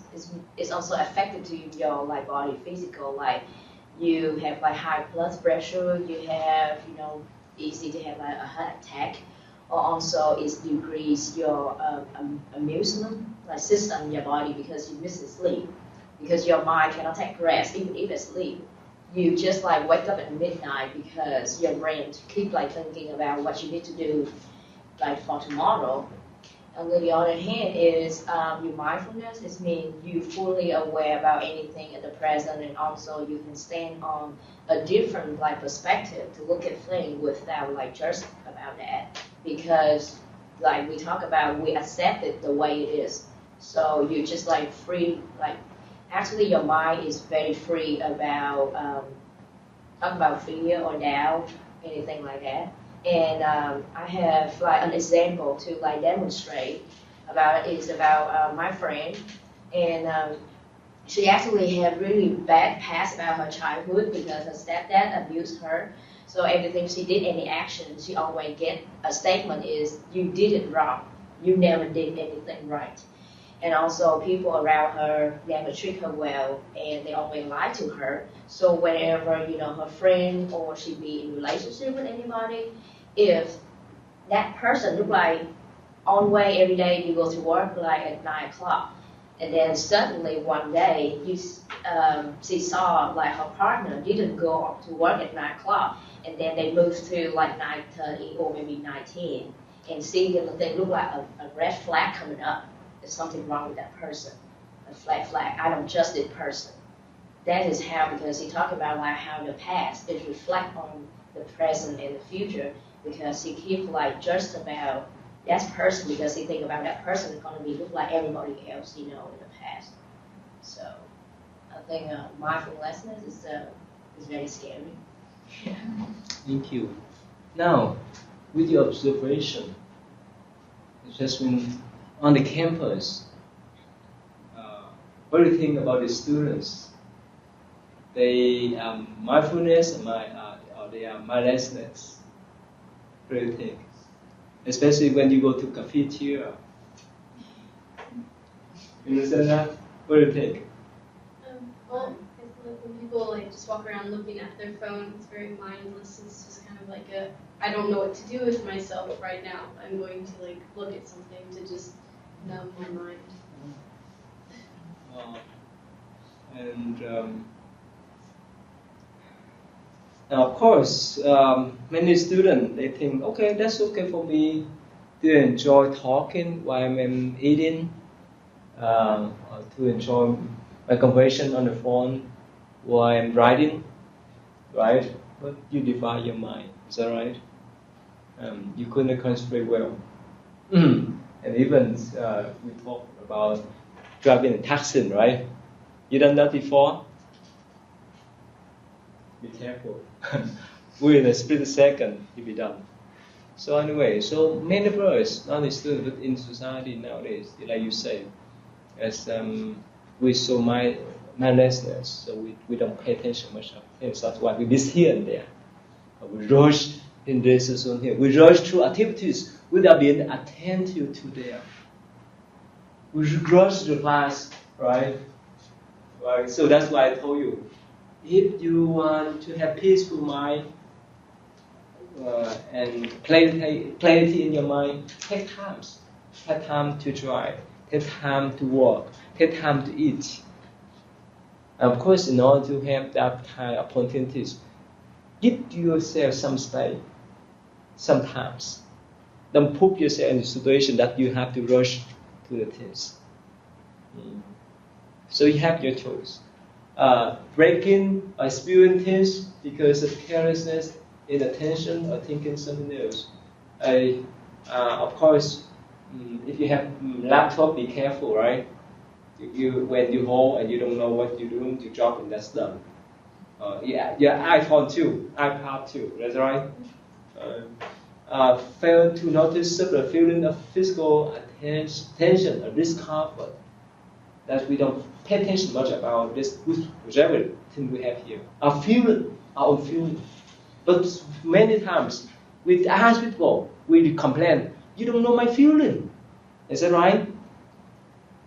is also affected to your like body physical, like you have like high blood pressure, you have easy to have like a heart attack, or also it decrease your immune like system in your body because you miss sleep, because your mind cannot take rest even if it's sleep. You just like wake up at midnight because your brain keep like thinking about what you need to do like for tomorrow. On the other hand is your mindfulness. It means you fully aware about anything in the present, and also you can stand on a different like perspective to look at things without like judging about that. Because like we talk about, we accept it the way it is. So you just like free, like actually your mind is very free about talking about fear or doubt, anything like that. And I have like an example to like demonstrate about it. Is about my friend, and she actually had really bad past about her childhood because her stepdad abused her. So everything she did, any action, she always get a statement is, you did it wrong. You never did anything right. And also people around her never treat her well, and they always lie to her. So whenever, her friend or she be in relationship with anybody, if that person look like on way every day you go to work like at 9 o'clock, and then suddenly one day she saw like her partner didn't go to work at 9 o'clock, and then they moved to like 9:30 or maybe 9:10, and see them, they look like a red flag coming up. There's something wrong with that person. A flag. I don't trust this person. That is how, because he talked about like how the past is reflect on the present and the future, because he keep like just about that person, because he think about that person is going to be look like everybody else, in the past. So I think mindfulness is very scary. Thank you. Now, with your observation, it's just been on the campus, what do you think about the students? They are mindfulness or they are mindlessness? What do you think? Especially when you go to cafeteria. You understand that? What do you think? Well, when people like just walk around looking at their phone, it's very mindless. It's just kind of like I don't know what to do with myself right now. I'm going to like look at something to just numb my mind. Now of course, many students, they think, okay, that's okay for me to enjoy talking while I'm eating, or to enjoy my conversation on the phone while I'm writing, right? But you divide your mind, is that right? You couldn't concentrate well. And even we talk about driving a taxi, right? You done that before? Be careful. Within a split second, you'll be done. So anyway, so many of us, not only students, but in society nowadays, like you say, as we so mindlessness, so we don't pay attention much of things. That's why we miss here and there. We rush in this and here. We rush through activities without being attentive to them. We rush the class, right? Right. So that's why I told you, if you want to have peaceful mind and clarity in your mind, take time. Take time to drive. Take time to walk. Take time to eat. Of course, in order to have that kind of opportunities, give yourself some space. Sometimes, don't put yourself in a situation that you have to rush to the things. So you have your choice. Breaking or spewing things because of carelessness, inattention, or thinking something else. Of course, if you have laptop, be careful, right? When you hold and you don't know what you're doing, you drop and that's done. Your iPhone too, iPad too, that's right. Fail to notice the feeling of physical tension or discomfort, that we don't pay attention much about this, whichever thing we have here. Our own feeling. But many times, we ask people, we complain, you don't know my feeling. Is that right?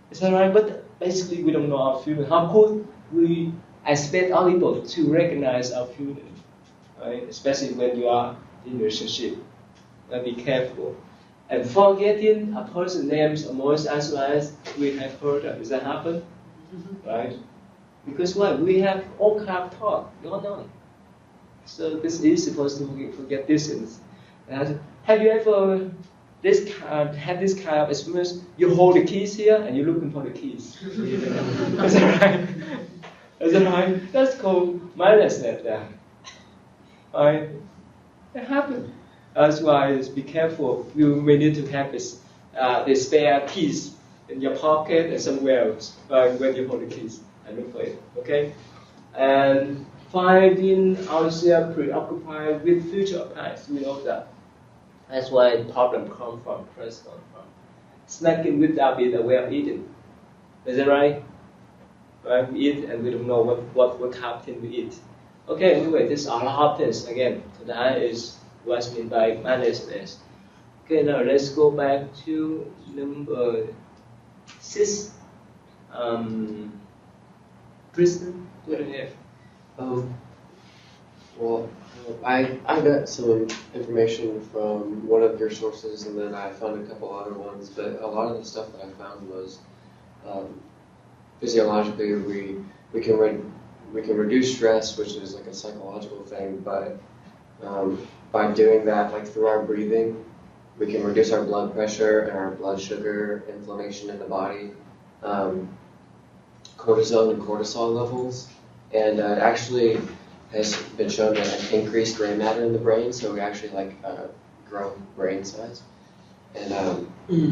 Is that right? But basically, we don't know our feeling. How could we expect other people to recognize our feeling? Right? Especially when you are in a relationship. Be careful. And forgetting a person's names almost as well as we have heard of. Does that happen? Right? Because what? We have all kind of thought going on. So this is supposed to forget this. Have you ever had this kind of experience? You hold the keys here and you're looking for the keys. Is that right? Is that right? That's called mindlessness there. Right? It happens. That's why be careful. You may need to have the spare keys in your pocket and somewhere else when you hold the keys and look for it. Okay? And finding ourselves preoccupied with future plans, we know that. That's why the problem comes from. Snacking without being aware of eating. Is that right? Right? We eat and we don't know what kind of thing we eat. Okay, anyway, this is a lot of things. Again, tonight is what's meant by mindlessness. Okay, now let's go back to number 6. Kristen, what do you have? Well, I got some information from one of your sources, and then I found a couple other ones. But a lot of the stuff that I found was physiologically we can reduce stress, which is like a psychological thing. But by doing that, like through our breathing, we can reduce our blood pressure and our blood sugar, inflammation in the body, cortisol and cortisol levels, and it actually has been shown to increase gray matter in the brain, so we actually grow brain size. And I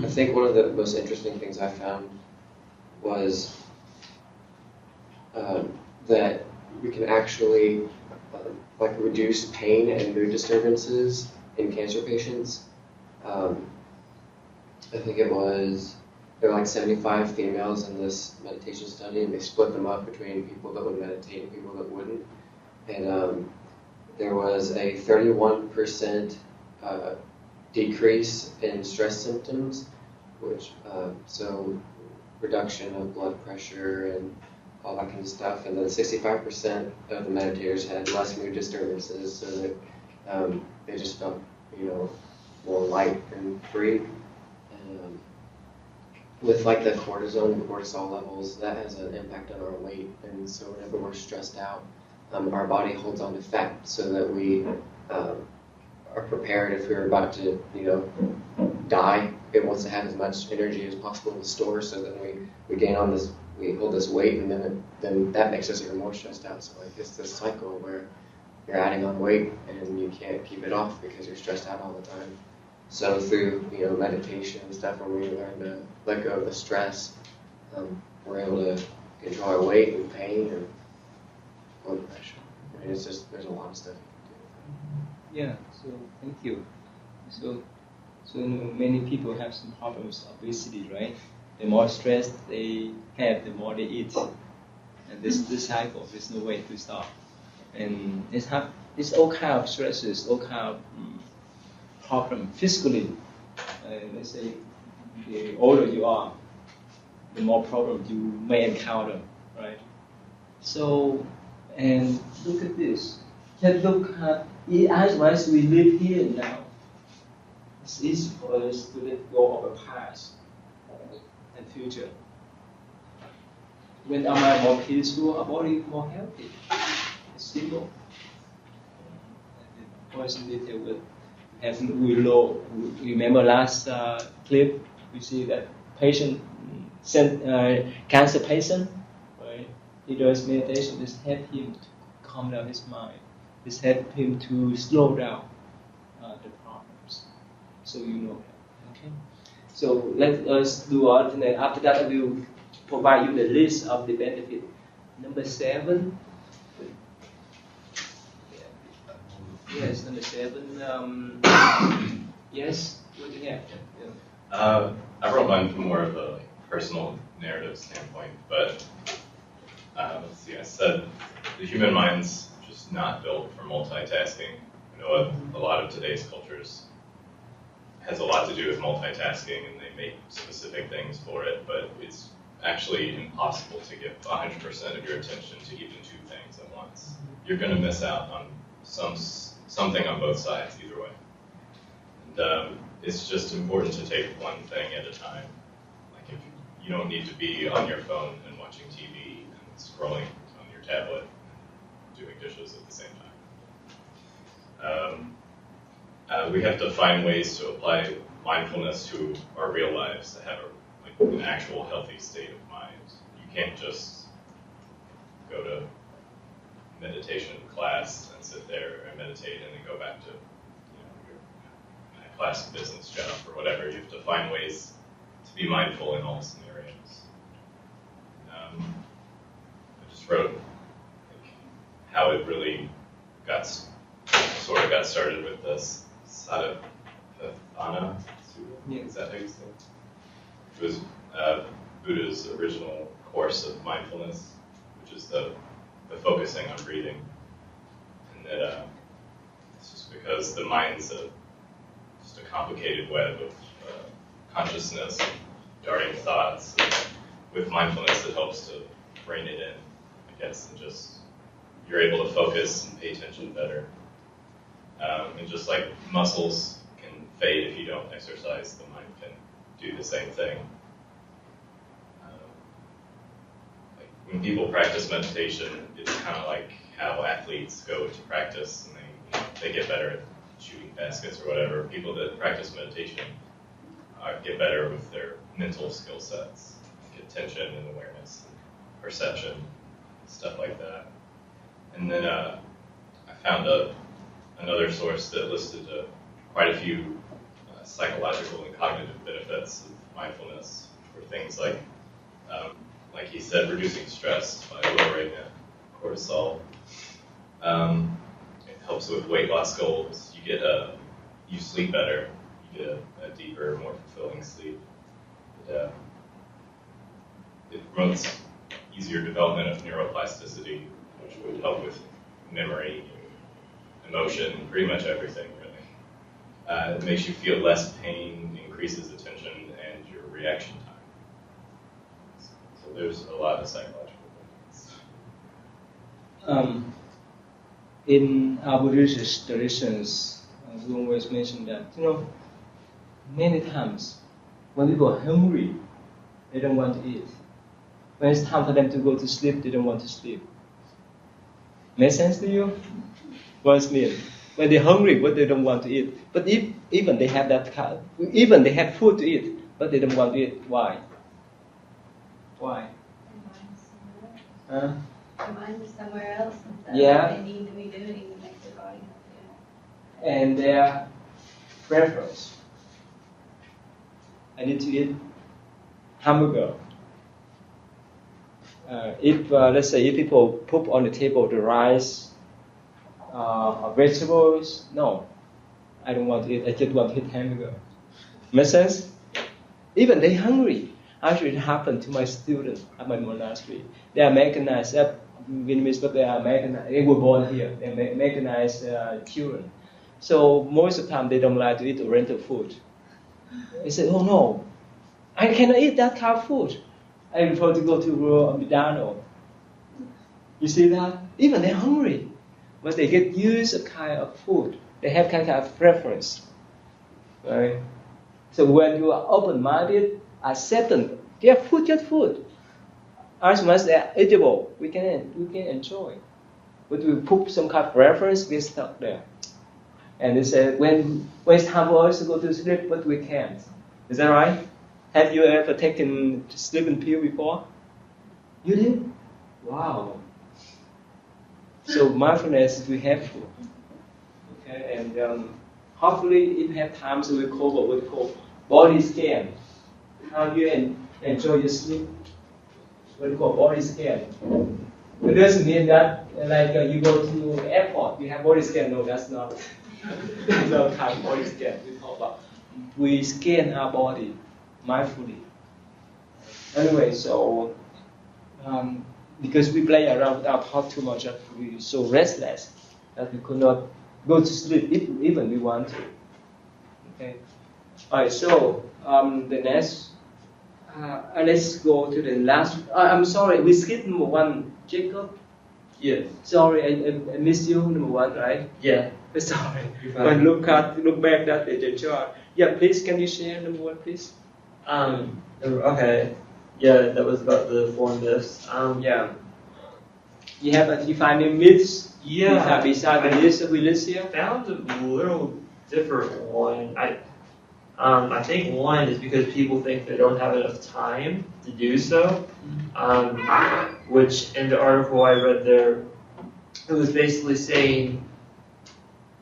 think one of the most interesting things I found was that we can actually reduce pain and mood disturbances in cancer patients. I think there were like 75 females in this meditation study, and they split them up between people that would meditate and people that wouldn't. And there was a 31% decrease in stress symptoms, which so reduction of blood pressure and all that kind of stuff. And then 65% of the meditators had less mood disturbances, so that they just felt, more light and free. And with the cortisol and cortisol levels, that has an impact on our weight. And so whenever we're stressed out, our body holds on to fat so that we are prepared if we're about to, die. It wants to have as much energy as possible to store, so then we gain on this, we hold this weight, and then that makes us even more stressed out. So it's this cycle where you're adding on weight and you can't keep it off because you're stressed out all the time. So through meditation and stuff, where we learn to let go of the stress, we're able to control our weight and pain and blood pressure. I mean, there's a lot of stuff you can do. Yeah, so thank you. So many people have some problems with obesity, right? The more stressed they have, the more they eat. And this cycle, there's no way to stop. And it's all kind of stresses, all kind of problem physically. Let's say the older you are, the more problems you may encounter, right? So, and look at this. Just look at as we live here now. It's easy for us to let go of the past and future. When our mind more peaceful, our body more healthy. It's simple. More in detail with remember last clip, we see that patient, cancer patient, right? He does meditation. This helps him to calm down his mind. This helps him to slow down the problems. So that. Okay. So let us do alternate. After that, I will provide you the list of the benefit. Number 7. Yes, number 7. Yes, what do you have? I wrote mine from more of a personal narrative standpoint, but let's see. I said the human mind's just not built for multitasking. I know a lot of today's cultures has a lot to do with multitasking, and they make specific things for it, but it's actually impossible to give 100% of your attention to even 2 things at once. You're going to miss out on something on both sides either way. And it's just important to take one thing at a time. Like if you don't need to be on your phone and watching TV and scrolling on your tablet and doing dishes at the same time. We have to find ways to apply mindfulness to our real lives to have an actual healthy state of mind. You can't just go to meditation class and sit there and meditate and then go back to your class business job or whatever. You have to find ways to be mindful in all scenarios. I just wrote how it really got started with this Satipatthana. Is that how you say it? It was Buddha's original course of mindfulness, which is the focusing on breathing. And it's just because the mind's just a complicated web of consciousness, darting thoughts. And with mindfulness, it helps to rein it in, I guess, and just you're able to focus and pay attention better. And just like muscles can fade if you don't exercise, the mind can do the same thing. Like when people practice meditation, it's kind of like how athletes go to practice and they get better at shooting baskets or whatever. People that practice meditation get better with their mental skill sets, like attention and awareness, and perception, stuff like that. And then I found another source that listed quite a few psychological and cognitive benefits of mindfulness for things like he said, reducing stress by lowering cortisol. It helps with weight loss goals. You sleep better. You get a deeper, more fulfilling sleep. It promotes easier development of neuroplasticity, which would help with memory, emotion, pretty much everything, really. It makes you feel less pain, increases attention, and your reaction time. So there's a lot of psychological benefits. In our religious traditions, we always mention that, many times when people are hungry, they don't want to eat. When it's time for them to go to sleep, they don't want to sleep. Make sense to you? What's mean? When they're hungry, but they don't want to eat. But even they have even they have food to eat, but they don't want to eat. Why? Why? Their mind is somewhere else. And Yeah. they need to be doing to make their body healthy. And their preference. I need to eat hamburger. If let's say if people put on the table the rice, vegetables, no, I don't want to eat. I just want to eat hamburger. Make sense? Even they hungry. Actually, it happened to my students at my monastery. They are Americanized. Vietnamese, but they are Americanized. They were born here. They are Americanized children. So most of the time they don't like to eat Oriental food. They said, "Oh no, I cannot eat that kind of food. I prefer to go to McDonald's." You see that? Even they're hungry, but they get used to kind of food. They have kind of preference, right? So when you are open-minded, accepting, get food. As much as they're eatable, we can enjoy. But we put some kind of preference, we're stuck there. And they say when it's time for us to go to sleep, but we can't. Is that right? Have you ever taken sleeping pill before? You did? Wow. So mindfulness is very helpful. Okay, and hopefully if you have time, so we call what we call body scan. How you enjoy your sleep? What we call body scan. It doesn't mean that like you go to the airport, you have body scan. No, that's not. That's not kind of body scan we talk about. We scan our body mindfully. Anyway, so because we play around with our thought too much, we're so restless that we could not go to sleep even we want to. Okay. All right. So the next, let's go to the last. I'm sorry, we skipped number one. Jacob. Yeah. Sorry, I missed you. Number one, right? Yeah. Sorry. When look back that the chart. Yeah, please. Can you share number one, please? Okay. Yeah, that was about the four myths. Yeah. You have a defining myths. Yeah. Beside the list that we list here. Found a little different one. I think one is because people think they don't have enough time to do so. Which in the article I read there, it was basically saying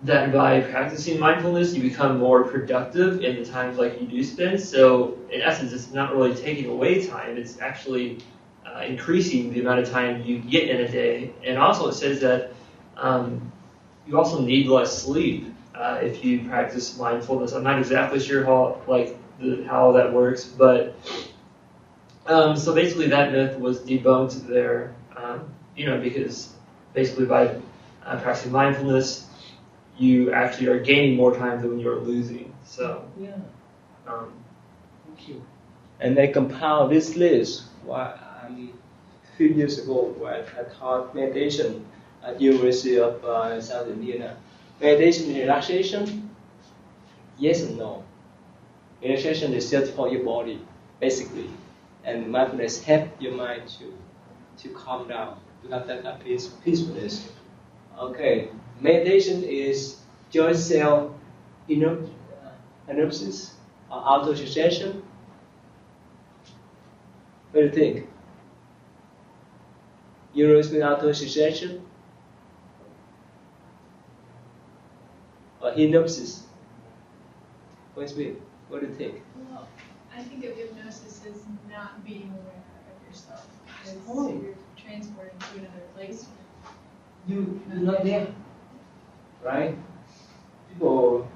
that by practicing mindfulness, you become more productive in the times like you do spend. So in essence, it's not really taking away time. It's actually increasing the amount of time you get in a day. And also it says that you also need less sleep if you practice mindfulness. I'm not exactly sure how that works, but so basically that myth was debunked there. Because basically by practicing mindfulness, you actually are gaining more time than when you're losing. So, Yeah. um, Thank you. And I compiled this list a few years ago when I taught meditation at University of South Indiana. Meditation and relaxation, yes and no. Relaxation is just for your body, basically. And mindfulness help your mind to calm down, to have that kind of peacefulness. Okay, meditation is joint cell synapses or auto-suggestion. What do you think? Euros with auto-suggestion? Or hypnosis? What do you think? Well, I think of hypnosis as not being aware of yourself. Because Oh. you're transporting to another place. You're not there, right? People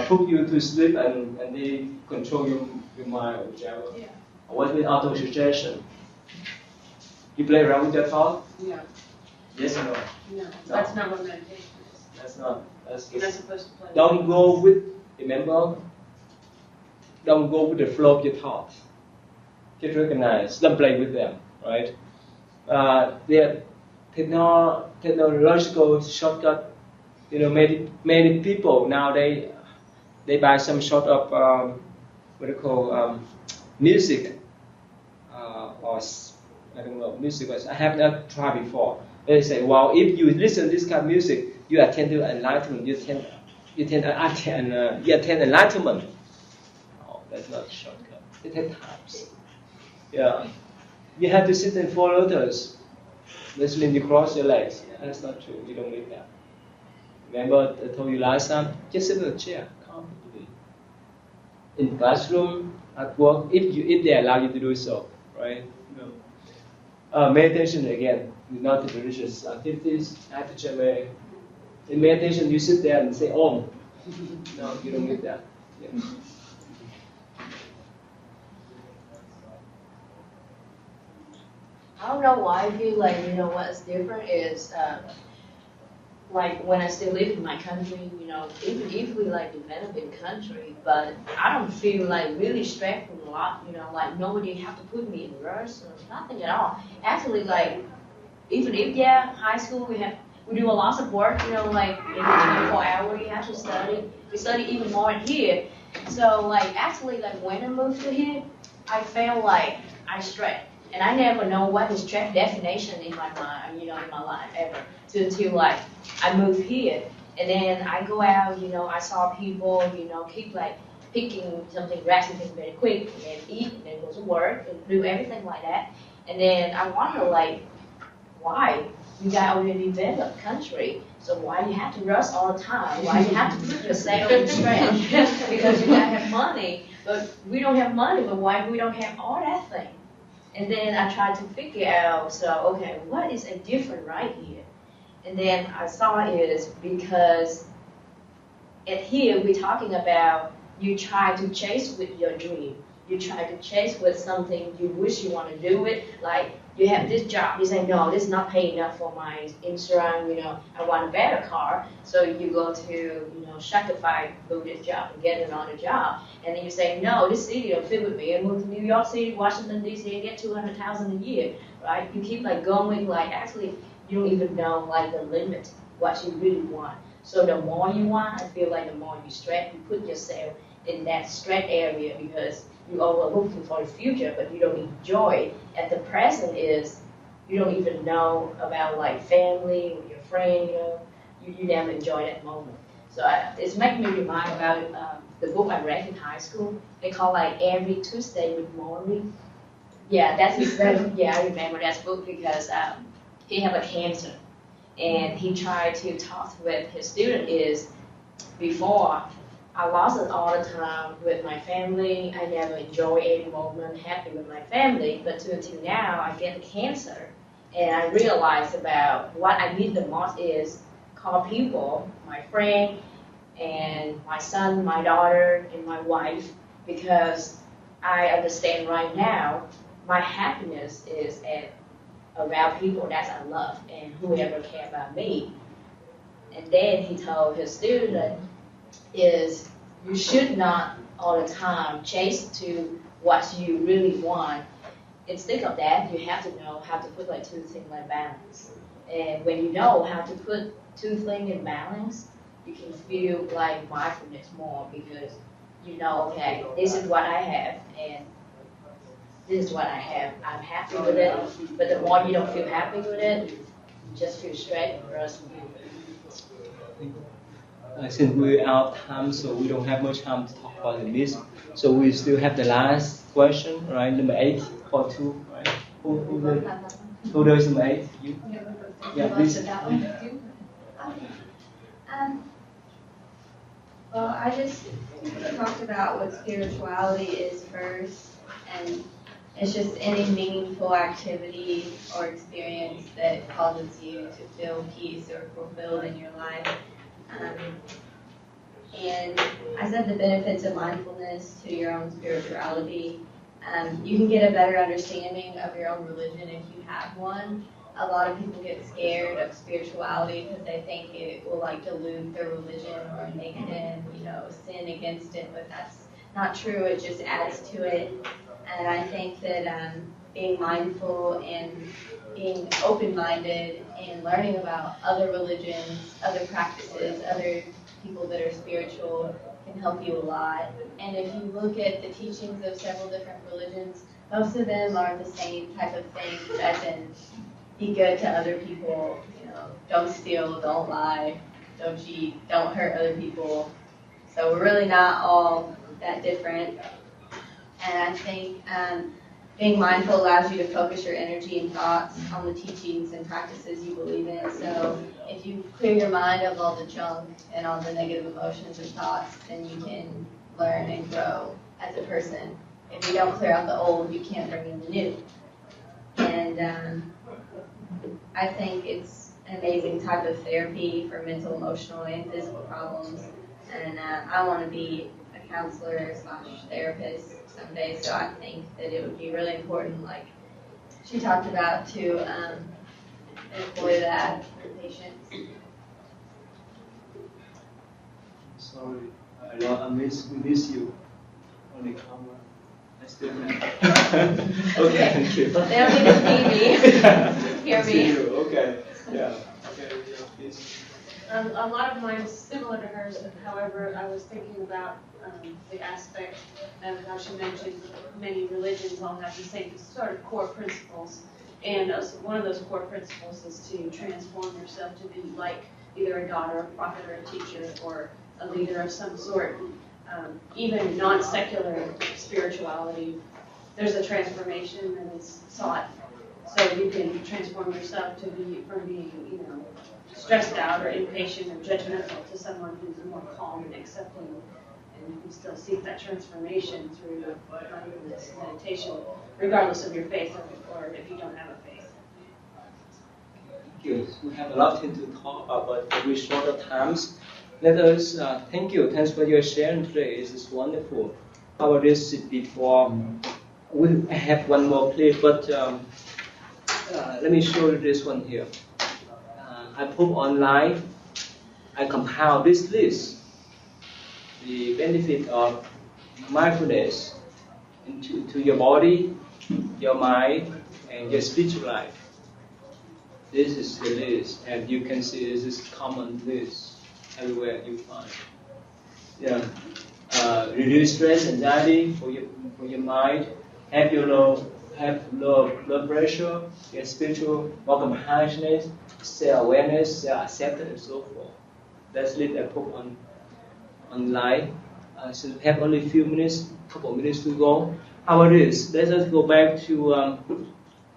put you to sleep and they control your mind or whichever. Yeah. What with auto-suggestion? You play around with your thought? No, Yes or no? no, that's not what meditation is. That's not. That's You're not just, supposed to play. don't go with, remember? Don't go with the flow of your thoughts. Just recognize, don't play with them, right? There are technological shortcut. You know, many people now they buy some sort of what do you call music or I don't know music. I have not tried before. They say, well, if you listen to this kind of music, you attain to enlightenment. You attain enlightenment. No, that's not a shortcut. It takes time. Yeah, you have to sit and follow others. This means you cross your legs. That's not true. You don't need that. Remember, I told you last time. Just sit in a chair comfortably. In the classroom, at work, if they allow you to do so, right? Meditation again, not the religious activities. Attitude. In meditation, you sit there and say Om. No, you don't need that. Yeah. I don't know why I feel like, what's different is, like when I still live in my country, even if we like developing country, but I don't feel like really stressed a lot, like nobody have to put me in rush or nothing at all. Actually, like, even if, high school, we do a lot of work, like in 24 hours you have to study. We study even more here. So like actually like when I moved to here, I felt like I stressed. And I never know what is stress definition in my mind, in my life ever. Until like I moved here. And then I go out, I saw people, keep like picking something recipe very quick and then eat and then go to work and do everything like that. And then I wonder like why? You got already developed country, so why do you have to rush all the time? Why do you have to put yourself in stress? Because you gotta have money, but we don't have money, but why we don't have all that thing? And then I tried to figure out, so okay, what is a different right here? And then I saw it is because at here we're talking about you try to chase with your dream. You try to chase with something you wish you want to do it, like you have this job, you say, no, this is not paying enough for my insurance, I want a better car. So you go to, sacrifice do this job and get another job. And then you say, no, this city don't fit with me. I move to New York City, Washington, D.C., and get $200,000 a year, right? You keep like going, like actually you don't even know like the limit, what you really want. So the more you want, I feel like the more you stress, you put yourself in that stress area because you are looking for the future, but you don't enjoy. At the present is you don't even know about like family or your friend. You never enjoy that moment. So it's making me remind about the book I read in high school. They call like Every Tuesday with Morrie. Yeah, that's yeah, I remember that book because he had a cancer, and he tried to talk with his student is before. I lost it all the time with my family. I never enjoy any moment happy with my family. But until now, I get the cancer. And I realized about what I need the most is call people, my friend, and my son, my daughter, and my wife. Because I understand right now, my happiness is around people that I love and whoever care about me. And then he told his student is you should not all the time chase to what you really want. Instead of that, you have to know how to put like two things in balance. And when you know how to put two things in balance, you can feel like mindfulness more because you know, okay, this is what I have and this is what I have. I'm happy with it. But the more you don't feel happy with it, you just feel straight and rest. Since we're out of time, so we don't have much time to talk about the myth. So we still have the last question, right? Number 8 for 2, right? Who does number 8? You? Yeah, please. Well, I just talked about what spirituality is first, and it's just any meaningful activity or experience that causes you to feel peace or fulfilled in your life. And I said the benefits of mindfulness to your own spirituality. You can get a better understanding of your own religion if you have one. A lot of people get scared of spirituality because they think it will like dilute their religion or make them, sin against it, but that's not true. It just adds to it. And I think that being mindful and being open-minded and learning about other religions, other practices, other people that are spiritual can help you a lot. And if you look at the teachings of several different religions, most of them are the same type of things, as in be good to other people, don't steal, don't lie, don't cheat, don't hurt other people. So we're really not all that different. And I think being mindful allows you to focus your energy and thoughts on the teachings and practices you believe in. So if you clear your mind of all the junk and all the negative emotions and thoughts, then you can learn and grow as a person. If you don't clear out the old, you can't bring in the new. And I think it's an amazing type of therapy for mental, emotional, and physical problems. And I want to be a counselor / therapist someday, so I think that it would be really important, like she talked about, to employ that for patients. Sorry, I miss you on the camera. I still okay, thank you. They don't need to see me. Just hear me. See you. Okay. Yeah. Okay. Yeah, please. A lot of mine is similar to hers. However, I was thinking about the aspect of how she mentioned many religions all have the same sort of core principles. And one of those core principles is to transform yourself to be like either a god or a prophet or a teacher or a leader of some sort. Even non-secular spirituality, there's a transformation that is sought. So you can transform yourself to be from being, stressed out or impatient or judgmental to someone who's more calm and accepting, and you can still seek that transformation through mindfulness meditation, regardless of your faith or if you don't have a faith. Thank you. We have a lot to talk about, but we short of times. Let us thank you. Thanks for your sharing today. This is wonderful. How about this before we have one more plate, but let me show you this one here. I put online, I compile this list, the benefit of mindfulness to your body, your mind, and your spiritual life. This is the list, and you can see this is common list everywhere you find. Yeah, reduce stress, anxiety for your mind, have low blood pressure, get spiritual, more compassionate, self-awareness, self-acceptance, and so forth. That's it I put online. So we have only a few minutes, couple minutes to go. How about this? Let us go back to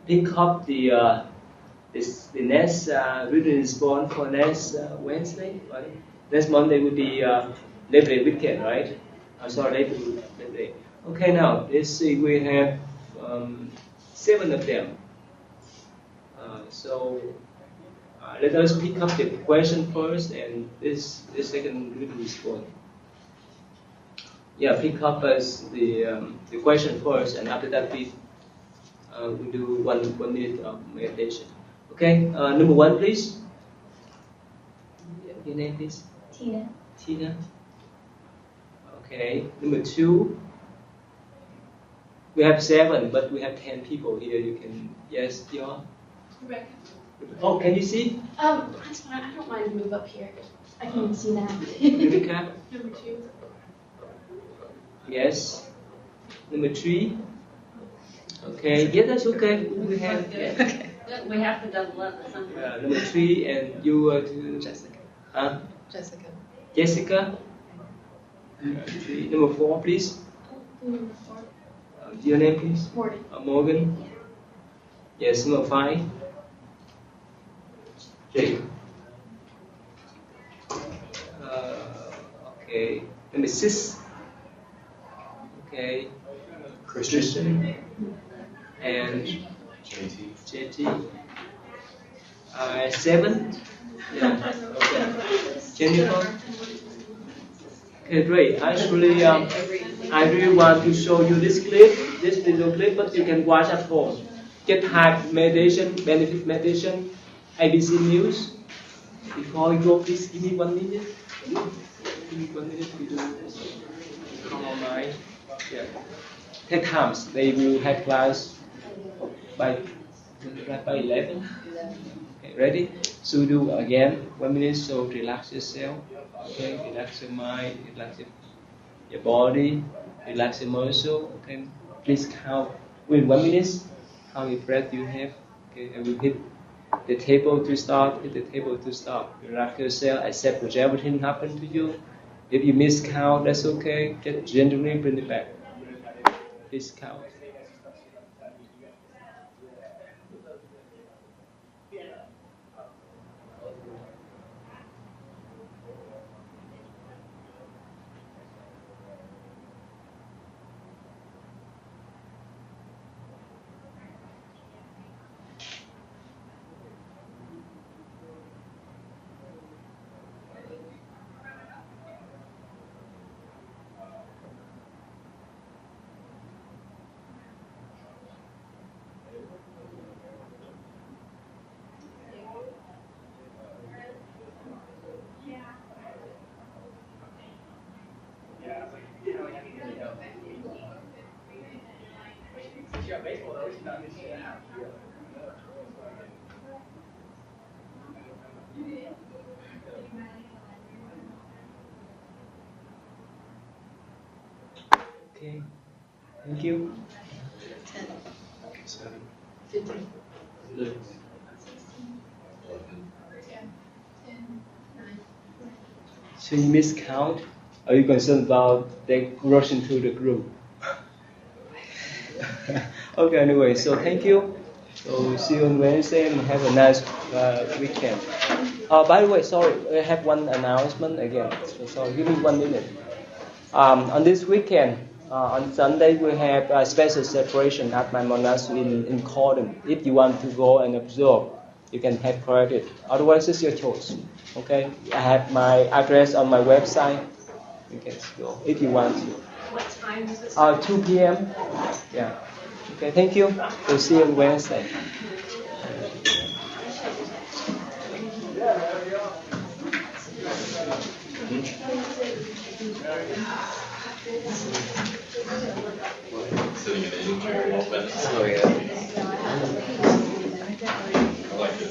pick up the next reading response for next Wednesday, right? Next Monday will be Labor Day weekend, right? Sorry, Labor Day. Okay, now let's see. We have 7 of them. So let us pick up the question first, and this second reading response. Yeah, pick up as the question first, and after that we do one minute of meditation. Okay, number 1, please. Your name please? Tina. Tina. Okay. Number 2. We have 7, but we have 10 people here. You can yes, your. Rebecca. Oh, can you see? That's fine. I don't mind to move up here. I can see now. Rebecca. Number 2. Yes. Number 3. Okay. Yeah, that's okay. We have. Yeah. Okay. We have to double up at some point. Number 3, and you were to Jessica. Huh? Jessica. Jessica. Number 4, please. Number 4. Your name, please. Morgan. Morgan. Yes. Number 5. Jake. Okay. Number 6. Okay. Christian. And JT. 7. Yeah. Okay. Jennifer. Okay, great. Actually, I really want to show you this video clip, but you can watch at home. Get type meditation, benefit meditation, ABC News. Before you go, please give me 1 minute. Give me 1 minute to do this. Come on, mind. Yeah. 10 times they will have class by 11. Okay, ready? So do again 1 minute. So relax yourself. Okay, relax your mind, relax your body, relax your muscle. Okay, please count within 1 minute. How many breath you have? Okay, and we hit the table to start. Hit the table to start. Relax yourself. Accept that everything happened to you. If you miss count, that's okay. Just gently bring it back. Please count. Okay, thank you. 10. 7. 15. 11. 10. 9. So you miscount? Are you concerned about the rushing to the group? Okay, anyway, so thank you. So see you on Wednesday and have a nice weekend. By the way, sorry, I have one announcement again. So sorry, give me 1 minute. On this weekend, on Sunday, we have a special celebration at my monastery in Corden. If you want to go and observe, you can have credit. Otherwise, it's your choice. Okay, I have my address on my website. You can go if you want to. What time is this? 2 p.m. Yeah. Okay, thank you. We'll see you on Wednesday. Sitting in the eating chair, well, but Oh, yeah. I like it.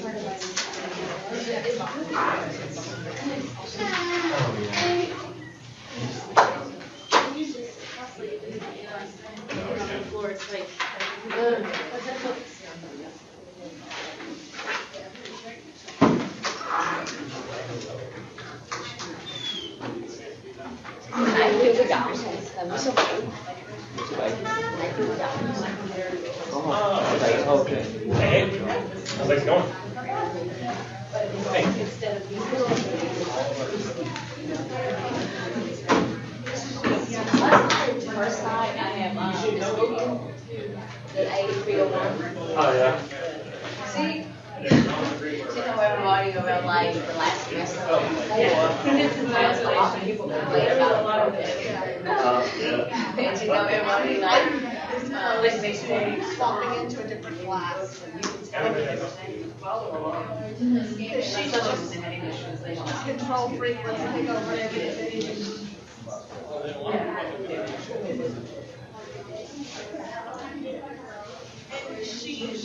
It's like, Anh kêu cái gạo này là mấy số 7. Số 7. Anh kêu cái gạo. Có không? Số 7, ok. Hey, how's it going? Hey. First side, I have this video, the 8301. Oh yeah. See? You know everybody about like the last semester there's a lot of people complain about it. Yeah. And you know everybody like It's basically swapping into a different class, and you can tell the difference. She just control freak wants to take over everything. She's